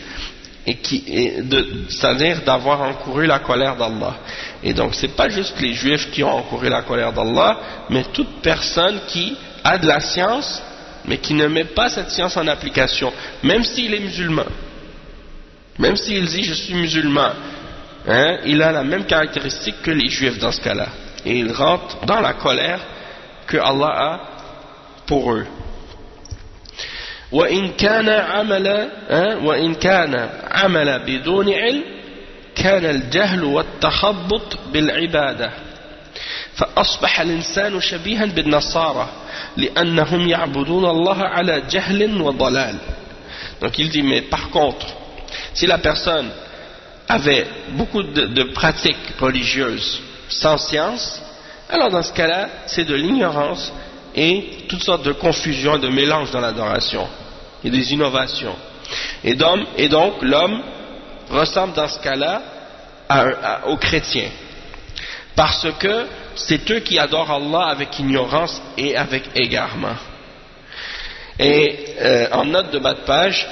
c'est-à-dire d'avoir encouru la colère d'Allah. Et donc c'est pas juste les Juifs qui ont encouru la colère d'Allah, mais toute personne qui a de la science, mais qui ne met pas cette science en application, même s'il est musulman, même s'il dit je suis musulman, il a la même caractéristique que les Juifs dans ce cas-là, et il rentre dans la colère que Allah a pour eux. وإن كان عمل بدون علم كان الجهل والتخبط بالعبادة فأصبح الإنسان شبيها بالنصارى لأنهم يعبدون الله على جهل وضلال. Donc il dit, mais par contre, si la personne avait beaucoup de pratiques religieuses sans science, alors dans ce cas-là, c'est de l'ignorance et toutes sortes de confusion et de mélange dans l'adoration et des innovations. Et donc l'homme ressemble dans ce cas-là aux chrétiens, parce que c'est eux qui adorent Allah avec ignorance et avec égarement. Et en note de bas de page,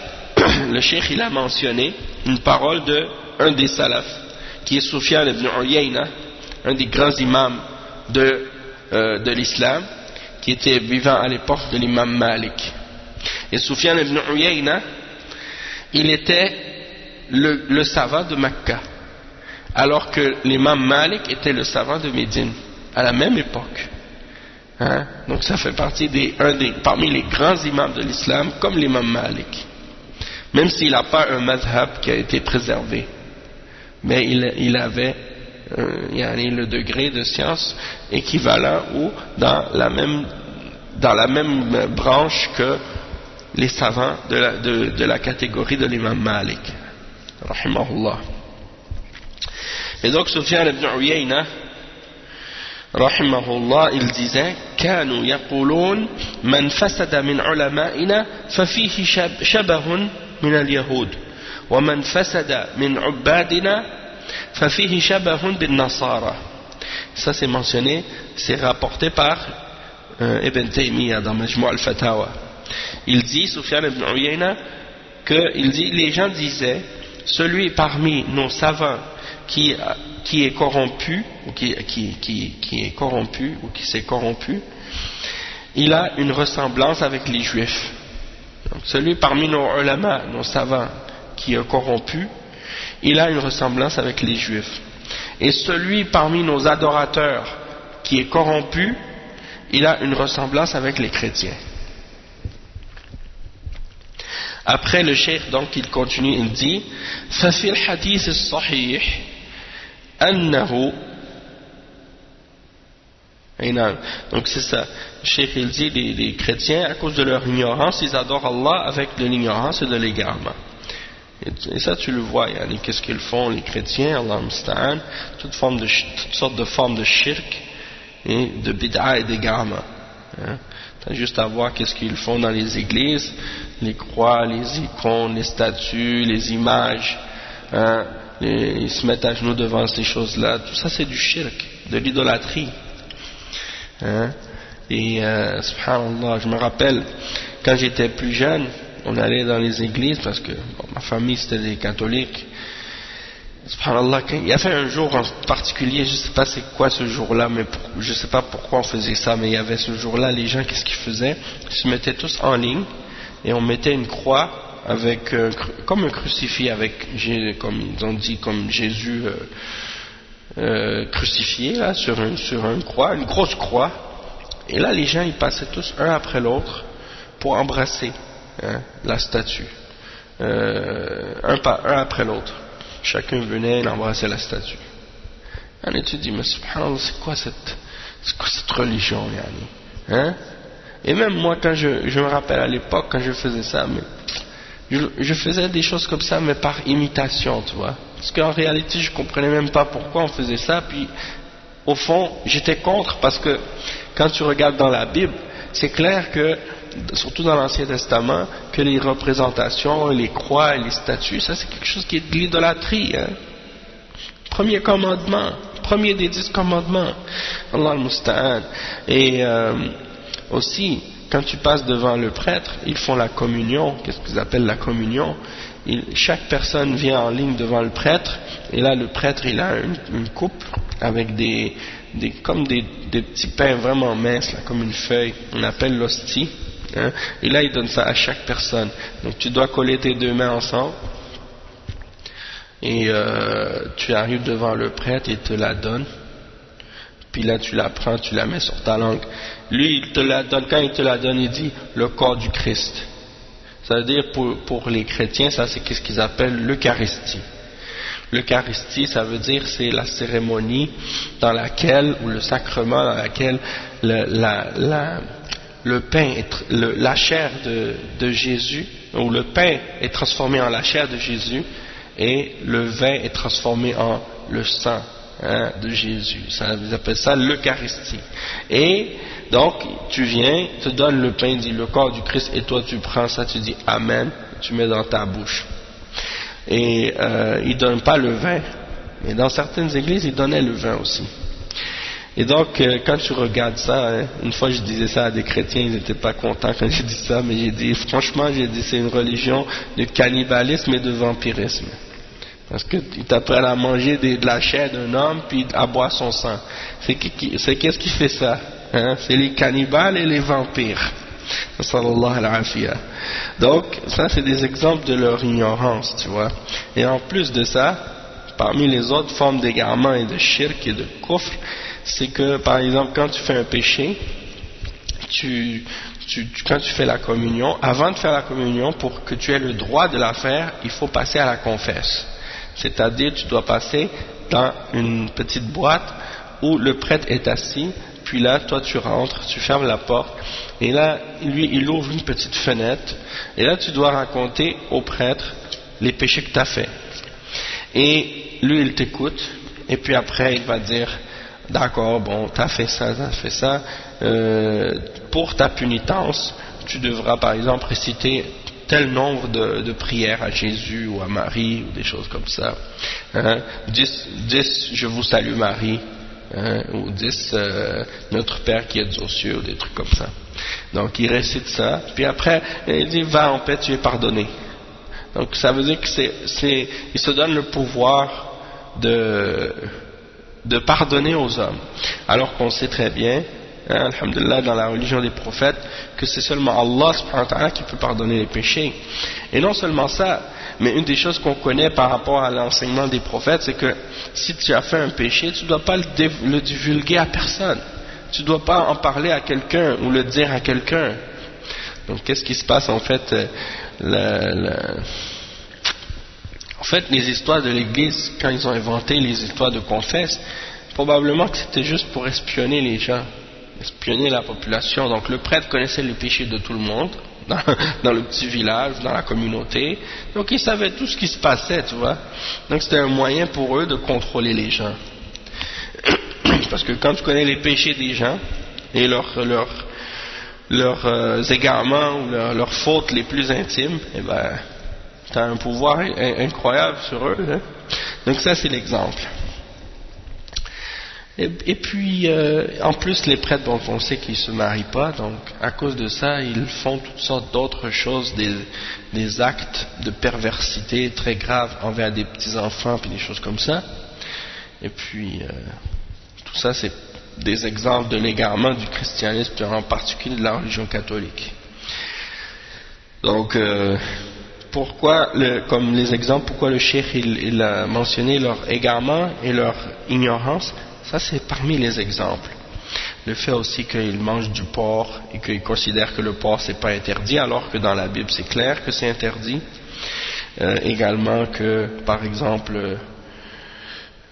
le cheikh il a mentionné une parole d'un des salafs qui est Sufyan ibn Uyayna, un des grands imams de l'islam, qui était vivant à l'époque de l'imam Malik. Et Sufyan ibn Uyayna, il était le savant de Mecca, alors que l'imam Malik était le savant de Médine, à la même époque. Hein? Donc ça fait partie parmi les grands imams de l'islam, comme l'imam Malik. Même s'il n'a pas un madhab qui a été préservé. Mais il avait le degré de science équivalent ou dans la même branche que les savants de la catégorie de l'imam Malik. Rahimahullah. Et donc Sufyan ibn Uyayna, rahimahullah, il disait كانوا يقولون من فسد من علمائنا ففيه شبه من اليهود ومن فسد من عبادنا ففيه شبه بالنصارى. Ça c'est mentionné, c'est rapporté par Ibn Taymiyyah dans Majmu' al-Fatawa. Il dit, Sufyan ibn Uyayna, les gens disaient, celui parmi nos savants qui est corrompu ou qui est corrompu ou qui s'est corrompu, il a une ressemblance avec les juifs. Donc, celui parmi nos ulama, nos savants qui est corrompu, il a une ressemblance avec les juifs. Et celui parmi nos adorateurs qui est corrompu, il a une ressemblance avec les chrétiens. Après le cheikh, donc il continue, il dit ففي الحديث الصحيح أنه. Donc c'est ça, le cheikh il dit les chrétiens, à cause de leur ignorance, ils adorent Allah avec de l'ignorance et de l'égarement. Et ça tu le vois, qu'est-ce qu'ils font les chrétiens, Allah musta'an, toutes sortes de formes de shirk et de bid'a et d'égarement. T'as juste à voir qu'est-ce qu'ils font dans les églises, les croix, les icônes, les statues, les images, ils se mettent à genoux devant ces choses-là, tout ça c'est du shirk, de l'idolâtrie. Et subhanallah, je me rappelle quand j'étais plus jeune, on allait dans les églises parce que ma famille c'était des catholiques. Subhanallah, il y avait un jour en particulier, je ne sais pas c'est quoi ce jour-là, mais je ne sais pas pourquoi on faisait ça, mais il y avait ce jour-là, les gens qu'est-ce qu'ils faisaient? Ils se mettaient tous en ligne et on mettait une croix avec comme un crucifix avec, comme ils ont dit, comme Jésus crucifié là sur une croix, une grosse croix. Et là les gens ils passaient tous un après l'autre pour embrasser la statue, un après l'autre. Chacun venait et embrassait la statue. Et tu dis, mais subhanallah, c'est quoi cette religion, yani? Et même moi, quand je me rappelle à l'époque, quand je faisais ça, mais je faisais des choses comme ça, mais par imitation, tu vois. Parce qu'en réalité, je comprenais même pas pourquoi on faisait ça, puis au fond, j'étais contre, parce que quand tu regardes dans la Bible, c'est clair que, surtout dans l'Ancien Testament, que les représentations, les croix et les statues, ça c'est quelque chose qui est de l'idolâtrie. Premier commandement, premier des 10 commandements. Allah al-Musta'an. Et aussi, quand tu passes devant le prêtre, ils font la communion. Qu'est-ce qu'ils appellent la communion? Chaque personne vient en ligne devant le prêtre, et là le prêtre il a une coupe avec comme des petits pains vraiment minces, là, comme une feuille, on appelle l'hostie. Et là il donne ça à chaque personne. Donc tu dois coller tes deux mains ensemble et tu arrives devant le prêtre et il te la donne, puis là tu la prends, tu la mets sur ta langue. Lui il te la donne, quand il te la donne il dit le corps du Christ. Ça veut dire pour les chrétiens, ça c'est ce qu'ils appellent l'Eucharistie. L'Eucharistie, ça veut dire c'est la cérémonie dans laquelle, ou le sacrement dans laquelle le pain, la chair de Jésus, ou le pain est transformé en la chair de Jésus, et le vin est transformé en le sang de Jésus. Ils appellent ça l'Eucharistie. Et donc, tu viens, tu donnes le pain, dit le corps du Christ, et toi tu prends ça, tu dis Amen, tu mets dans ta bouche. Et ils ne donnent pas le vin, mais dans certaines églises, ils donnaient le vin aussi. Et donc, quand tu regardes ça, une fois je disais ça à des chrétiens, ils n'étaient pas contents quand j'ai dit ça, mais j'ai dit, franchement, c'est une religion de cannibalisme et de vampirisme. Parce qu'ils t'apprennent à manger de la chair d'un homme puis à boire son sang. C'est qu'est-ce qui fait ça, hein? C'est les cannibales et les vampires. Sallallahu alayhi wa. Donc ça c'est des exemples de leur ignorance, tu vois. Et en plus de ça, parmi les autres formes d'égarement et de shirk et de kufr, c'est que par exemple quand tu fais un péché, quand tu fais la communion, avant de faire la communion, pour que tu aies le droit de la faire, il faut passer à la confesse. C'est-à-dire, tu dois passer dans une petite boîte où le prêtre est assis, puis là, toi tu rentres, tu fermes la porte, et là, lui, il ouvre une petite fenêtre, et là, tu dois raconter au prêtre les péchés que tu as fait. Et lui, il t'écoute, et puis après, il va dire, d'accord, bon, tu as fait ça, pour ta pénitence, tu devras par exemple réciter tel nombre de prières à Jésus ou à Marie ou des choses comme ça, hein? 10 je vous salue Marie, hein? Ou 10 notre Père qui est aux cieux, ou des trucs comme ça. Donc il récite ça, puis après il dit va en paix, tu es pardonné. Donc ça veut dire que il se donne le pouvoir de pardonner aux hommes, alors qu'on sait très bien, hein, alhamdulillah, dans la religion des prophètes, que c'est seulement Allah subhanahu wa ta'ala qui peut pardonner les péchés. Et non seulement ça, mais une des choses qu'on connaît par rapport à l'enseignement des prophètes, c'est que si tu as fait un péché, tu ne dois pas le divulguer à personne, tu ne dois pas en parler à quelqu'un ou le dire à quelqu'un. Donc qu'est-ce qui se passe en fait? En fait, les histoires de l'église, quand ils ont inventé les histoires de confesse, probablement que c'était juste pour espionner les gens, espionner la population. Donc le prêtre connaissait les péchés de tout le monde, dans le petit village, dans la communauté. Donc il savait tout ce qui se passait, tu vois. Donc c'était un moyen pour eux de contrôler les gens. Parce que quand tu connais les péchés des gens et leurs égarements ou leurs fautes les plus intimes, eh ben, tu as un pouvoir incroyable sur eux, hein? Donc ça c'est l'exemple. Et puis en plus les prêtres, bon, on sait qu'ils ne se marient pas, donc à cause de ça ils font toutes sortes d'autres choses, des actes de perversité très graves envers des petits enfants puis des choses comme ça. Et puis tout ça c'est des exemples de l'égarement du christianisme, en particulier de la religion catholique. Donc pourquoi, comme les exemples, pourquoi le cheikh il a mentionné leur égarement et leur ignorance, ça c'est parmi les exemples. Le fait aussi qu'ils mangent du porc et qu'ils considèrent que le porc c'est pas interdit, alors que dans la Bible c'est clair que c'est interdit. Également que, par exemple,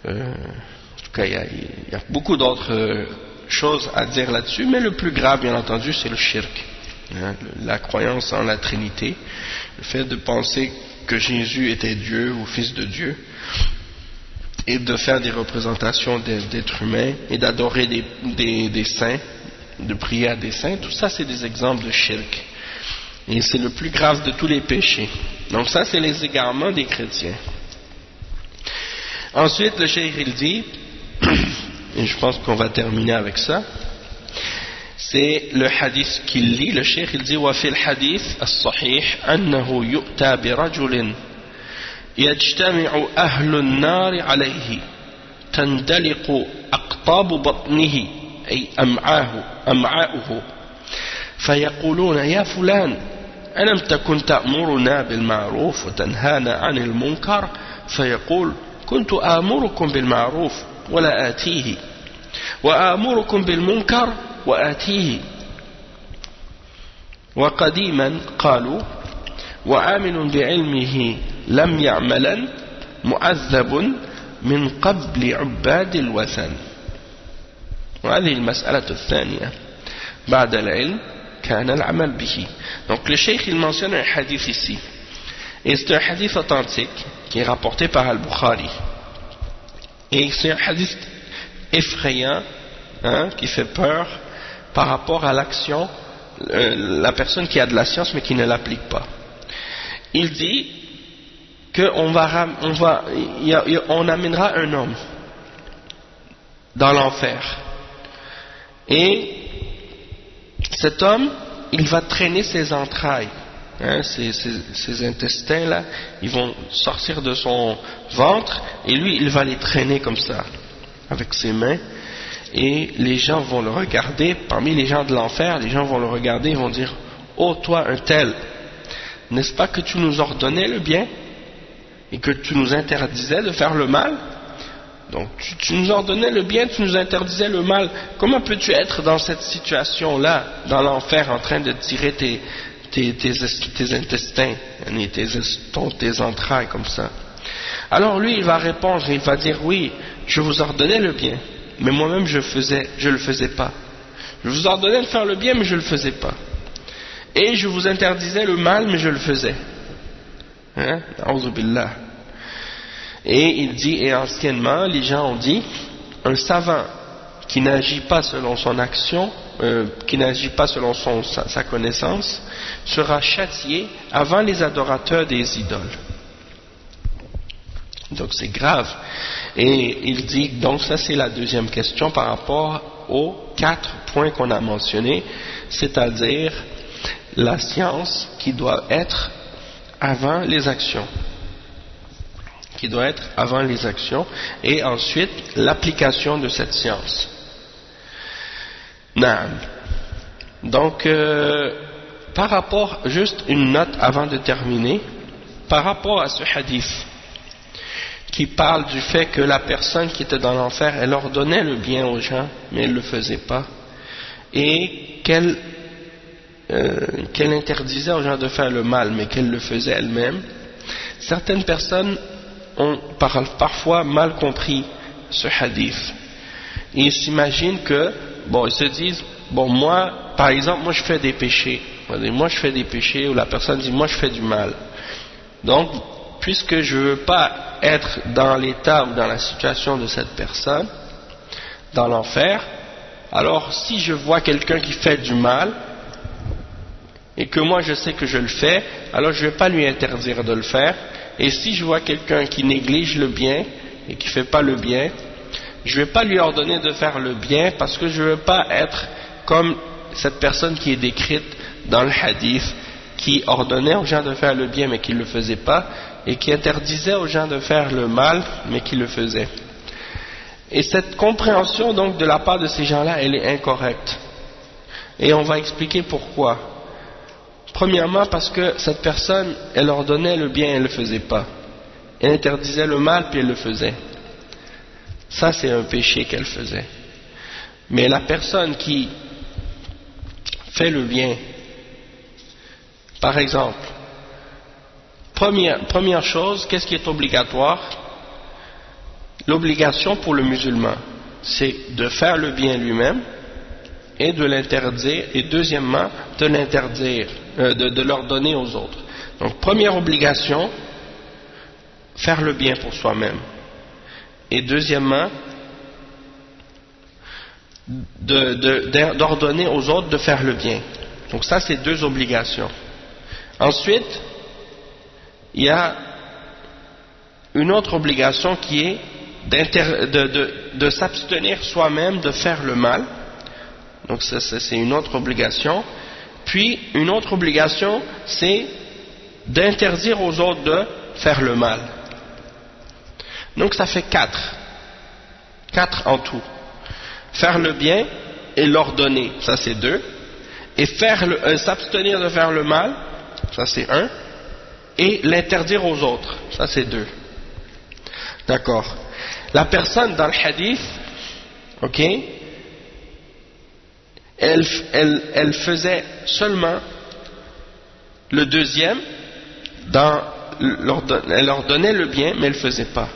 en tout cas il y a beaucoup d'autres choses à dire là-dessus, mais le plus grave bien entendu c'est le shirk, hein, la croyance en la Trinité. Le fait de penser que Jésus était Dieu ou Fils de Dieu et de faire des représentations d'êtres humains et d'adorer des saints, de prier à des saints, tout ça c'est des exemples de shirk. Et c'est le plus grave de tous les péchés. Donc ça c'est les égarements des chrétiens. Ensuite le cheikh il dit, et je pense qu'on va terminer avec ça, c'est le hadith qu'il lit. Le cheikh il dit وفي الحديث الصحيح أنه يؤتى برجل يجتمع أهل النار عليه تندلق أقطاب بطنه أي أمعاؤه فيقولون يا فلان ألم تكن تأمرنا بالمعروف وتنهانا عن المنكر فيقول كنت آمركم بالمعروف ولا آتيه وآمركم بالمنكر وآتيه. وقديما قالوا وآمن بعلمه لم يعملا معذب من قبل عباد الوثن. وهذه المسألة الثانية بعد العلم كان العمل به. Donc le cheikh il mentionne un hadith ici, et c'est un hadith authentique qui est rapporté par Al-Bukhari, et c'est un hadith effrayant, hein, qui fait peur par rapport à l'action, la personne qui a de la science mais qui ne l'applique pas. Il dit qu'on on amènera un homme dans l'enfer, et cet homme il va traîner ses entrailles hein, ses intestins là, ils vont sortir de son ventre et lui il va les traîner comme ça avec ses mains, et les gens vont le regarder. Parmi les gens de l'enfer, les gens vont le regarder et vont dire: oh toi un tel, n'est-ce pas que tu nous ordonnais le bien et que tu nous interdisais de faire le mal? Donc tu nous ordonnais le bien, tu nous interdisais le mal. Comment peux-tu être dans cette situation-là, dans l'enfer, en train de tirer tes intestins, tes entrailles comme ça? Alors lui il va répondre, il va dire: oui, je vous ordonnais le bien, mais moi-même je le faisais pas. Je vous ordonnais de faire le bien, mais je le faisais pas. Et je vous interdisais le mal, mais je le faisais. Hein? A'udhu billah. Et il dit, et anciennement, les gens ont dit, un savant qui n'agit pas selon son action, qui n'agit pas selon sa connaissance, sera châtié avant les adorateurs des idoles. Donc c'est grave. Et il dit, donc ça c'est la deuxième question par rapport aux 4 points qu'on a mentionnés, c'est-à-dire la science qui doit être avant les actions. Qui doit être avant les actions, et ensuite l'application de cette science. Naam. Donc, par rapport, juste une note avant de terminer, par rapport à ce hadith qui parle du fait que la personne qui était dans l'enfer, elle ordonnait le bien aux gens, mais elle ne le faisait pas, et qu'elle interdisait aux gens de faire le mal, mais qu'elle le faisait elle-même. Certaines personnes ont parfois mal compris ce hadith. Ils s'imaginent que, bon, ils se disent, bon, moi, par exemple, moi je fais des péchés. Moi je fais des péchés, ou la personne dit, moi je fais du mal. Donc, puisque je ne veux pas être dans l'état ou dans la situation de cette personne, dans l'enfer, alors si je vois quelqu'un qui fait du mal, et que moi je sais que je le fais, alors je ne vais pas lui interdire de le faire. Et si je vois quelqu'un qui néglige le bien et qui ne fait pas le bien, je ne vais pas lui ordonner de faire le bien, parce que je ne veux pas être comme cette personne qui est décrite dans le hadith, qui ordonnait aux gens de faire le bien mais qui ne le faisait pas, et qui interdisait aux gens de faire le mal mais qui le faisaient. Et cette compréhension donc de la part de ces gens-là, elle est incorrecte. Et on va expliquer pourquoi. Premièrement, parce que cette personne, elle ordonnait le bien et elle ne le faisait pas. Elle interdisait le mal puis elle le faisait. Ça, c'est un péché qu'elle faisait. Mais la personne qui fait le bien, par exemple, première chose, qu'est-ce qui est obligatoire? L'obligation pour le musulman, c'est de faire le bien lui-même et de l'interdire, et deuxièmement, de l'interdire, de l'ordonner aux autres. Donc, première obligation, faire le bien pour soi-même. Et deuxièmement, d'ordonner aux autres de faire le bien. Donc ça, c'est 2 obligations. Ensuite, il y a une autre obligation qui est de s'abstenir soi-même de faire le mal. Donc ça, c'est une autre obligation. Puis une autre obligation, c'est d'interdire aux autres de faire le mal. Donc ça fait 4. 4 en tout. Faire le bien et l'ordonner, ça c'est 2. Et s'abstenir de faire le mal, ça c'est 1. Et l'interdire aux autres, ça c'est 2. D'accord. La personne dans le hadith, ok, elle faisait seulement le deuxième, elle ordonnait le bien, mais elle ne le faisait pas.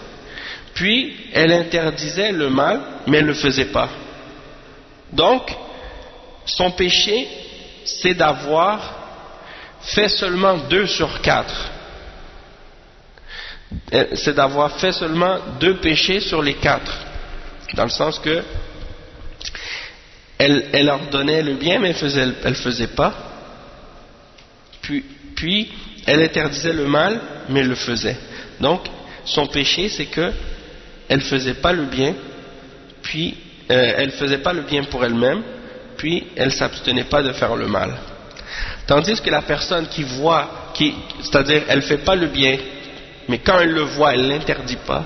Puis, elle interdisait le mal, mais elle ne le faisait pas. Donc, son péché, c'est d'avoir fait seulement 2 sur 4. C'est d'avoir fait seulement 2 péchés sur les 4. Dans le sens que elle ordonnait le bien, mais elle faisait pas. Puis, elle interdisait le mal, mais elle le faisait. Donc, son péché, c'est que elle faisait pas le bien, puis elle faisait pas le bien pour elle-même, puis elle s'abstenait pas de faire le mal. Tandis que la personne qui voit, c'est-à-dire elle ne fait pas le bien, mais quand elle le voit, elle ne l'interdit pas,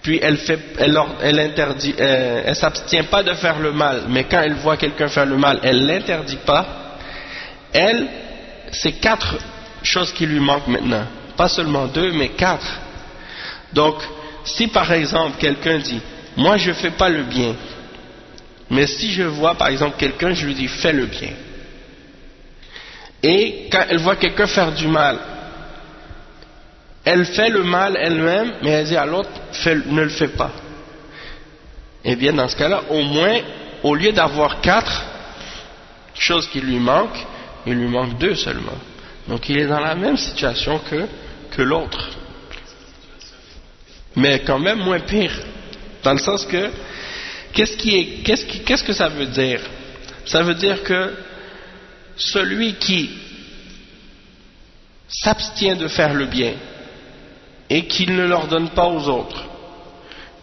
puis elle s'abstient pas de faire le mal, mais quand elle voit quelqu'un faire le mal, elle ne l'interdit pas, c'est 4 choses qui lui manquent maintenant, pas seulement 2, mais 4. Donc, si par exemple quelqu'un dit, moi je ne fais pas le bien, mais si je vois par exemple quelqu'un, je lui dis, fais le bien. Et quand elle voit quelqu'un faire du mal, elle fait le mal elle-même, mais elle dit à l'autre, ne le fais pas. Eh bien dans ce cas-là, au moins, au lieu d'avoir 4 choses qui lui manquent, il lui manque 2 seulement. Donc il est dans la même situation que l'autre. Mais quand même moins pire. Dans le sens que, qu'est-ce que ça veut dire? Ça veut dire que celui qui s'abstient de faire le bien et qui ne l'ordonne pas aux autres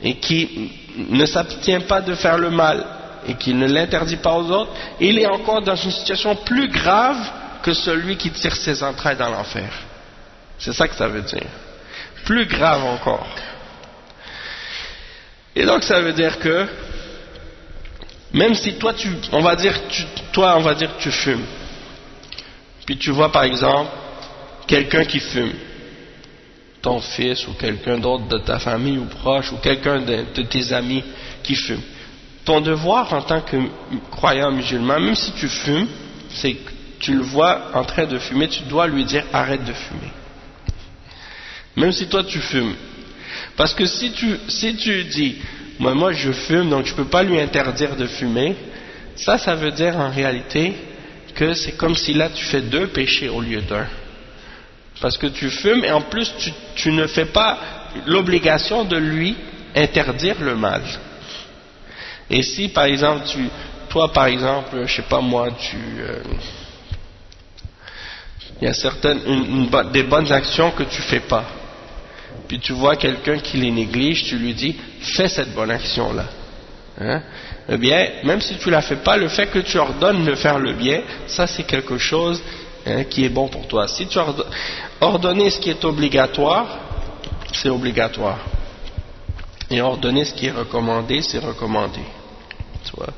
et qui ne s'abstient pas de faire le mal et qui ne l'interdit pas aux autres, il est encore dans une situation plus grave que celui qui tire ses entrailles dans l'enfer. C'est ça que ça veut dire. Plus grave encore. Et donc ça veut dire que même si toi on va dire que tu fumes, puis tu vois par exemple quelqu'un qui fume, ton fils ou quelqu'un d'autre de ta famille ou proche ou quelqu'un de tes amis qui fume, ton devoir en tant que croyant musulman, même si tu fumes, c'est que tu le vois en train de fumer, tu dois lui dire arrête de fumer, même si toi tu fumes. Parce que si tu dis moi je fume donc je ne peux pas lui interdire de fumer, ça veut dire en réalité que c'est comme si là tu fais 2 péchés au lieu d'un. Parce que tu fumes et en plus tu ne fais pas l'obligation de lui interdire le mal. Et si par exemple toi par exemple, je sais pas moi, il y a des bonnes actions que tu fais pas, puis tu vois quelqu'un qui les néglige, tu lui dis fais cette bonne action là, hein? Eh bien même si tu la fais pas, le fait que tu ordonnes de faire le bien, ça c'est quelque chose qui est bon pour toi. Si tu ordonner ce qui est obligatoire, c'est obligatoire, et ordonner ce qui est recommandé, c'est recommandé. Tu vois,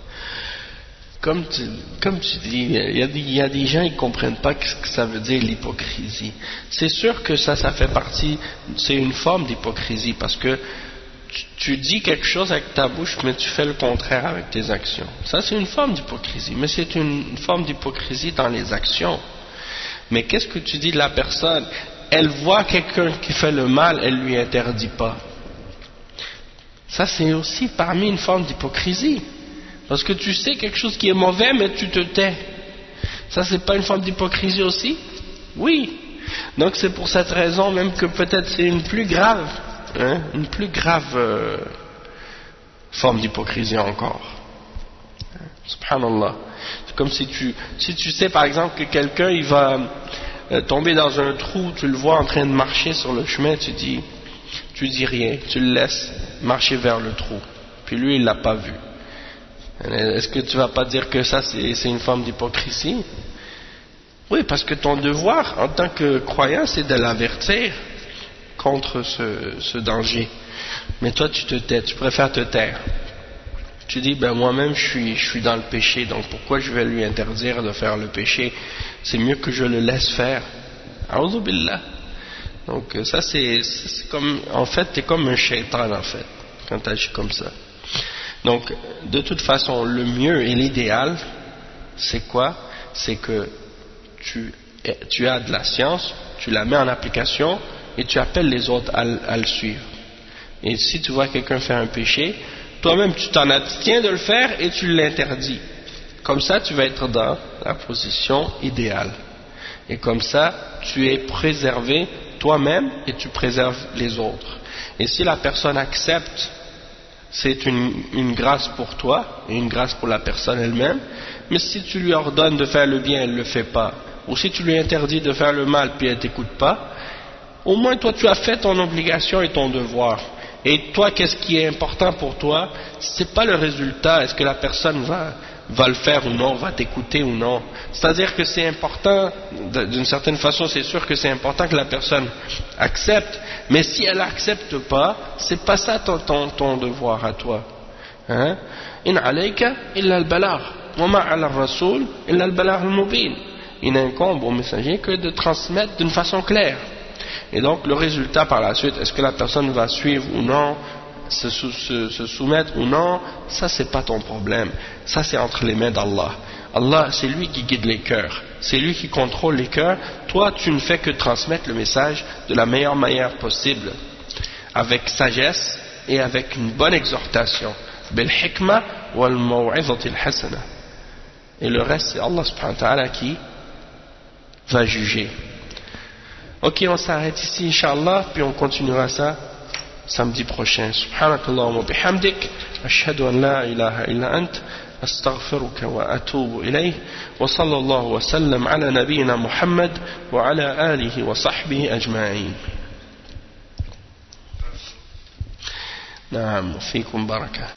comme tu dis, il y a des gens qui ne comprennent pas ce que ça veut dire l'hypocrisie. C'est sûr que ça fait partie, c'est une forme d'hypocrisie, parce que tu dis quelque chose avec ta bouche, mais tu fais le contraire avec tes actions. Ça c'est une forme d'hypocrisie, mais c'est une forme d'hypocrisie dans les actions. Mais qu'est-ce que tu dis de la personne? Elle voit quelqu'un qui fait le mal, elle ne lui interdit pas. Ça c'est aussi parmi une forme d'hypocrisie. Parce que tu sais quelque chose qui est mauvais, mais tu te tais. Ça c'est pas une forme d'hypocrisie aussi? Oui. Donc c'est pour cette raison même que peut-être c'est une plus grave forme d'hypocrisie encore. Subhanallah. C'est comme si tu sais par exemple que quelqu'un il va tomber dans un trou, tu le vois en train de marcher sur le chemin, tu dis rien, tu le laisses marcher vers le trou, puis lui il l'a pas vu. Est-ce que tu vas pas dire que ça c'est une forme d'hypocrisie? Oui, parce que ton devoir en tant que croyant c'est de l'avertir contre ce danger, mais toi tu te tais, tu préfères te taire. Tu dis moi-même je suis dans le péché, donc pourquoi je vais lui interdire de faire le péché? C'est mieux que je le laisse faire. A'udhu billah. Donc ça c'est comme, en fait t'es comme un shaitan en fait quand tu agis comme ça. Donc de toute façon le mieux et l'idéal c'est quoi? C'est que tu as de la science, tu la mets en application et tu appelles les autres à le suivre. Et si tu vois quelqu'un faire un péché, toi-même tu t'en abstiens de le faire et tu l'interdis. Comme ça tu vas être dans la position idéale. Et comme ça tu es préservé toi-même et tu préserves les autres. Et si la personne accepte, c'est une grâce pour toi et une grâce pour la personne elle-même. Mais si tu lui ordonnes de faire le bien, elle ne le fait pas, ou si tu lui interdis de faire le mal puis elle ne t'écoute pas, au moins toi tu as fait ton obligation et ton devoir. Et toi, qu'est-ce qui est important pour toi? C'est pas le résultat, est-ce que la personne va le faire ou non, va t'écouter ou non. C'est-à-dire que c'est important, d'une certaine façon, c'est sûr que c'est important que la personne accepte, mais si elle n'accepte pas, c'est pas ça ton devoir à toi. Hein? In alayka illa al-balagh, wa ma 'ala ar-rasul illa al-balagh al-mubin. Il n'incombe au messager que de transmettre d'une façon claire. Et donc le résultat par la suite, est-ce que la personne va suivre ou non, se soumettre ou non, ça c'est pas ton problème, ça c'est entre les mains d'Allah. Allah, c'est lui qui guide les cœurs, c'est lui qui contrôle les cœurs. Toi tu ne fais que transmettre le message de la meilleure manière possible, avec sagesse et avec une bonne exhortation, bil hikma wal maw'izati al hasana. Et le reste c'est Allah subhanahu wa ta'ala qui va juger. Ok, on s'arrête ici inshallah, puis on continuera ça samedi prochain. Subhanakallahumma bihamdik, ashhadu an la ilaha illa ant, astaghfiruka wa atubu ilayh, wa sallallahu wa sallam ala nabiyyina Muhammad wa ala alihi wa sahbihi ajma'in. Naam, fikum barakah.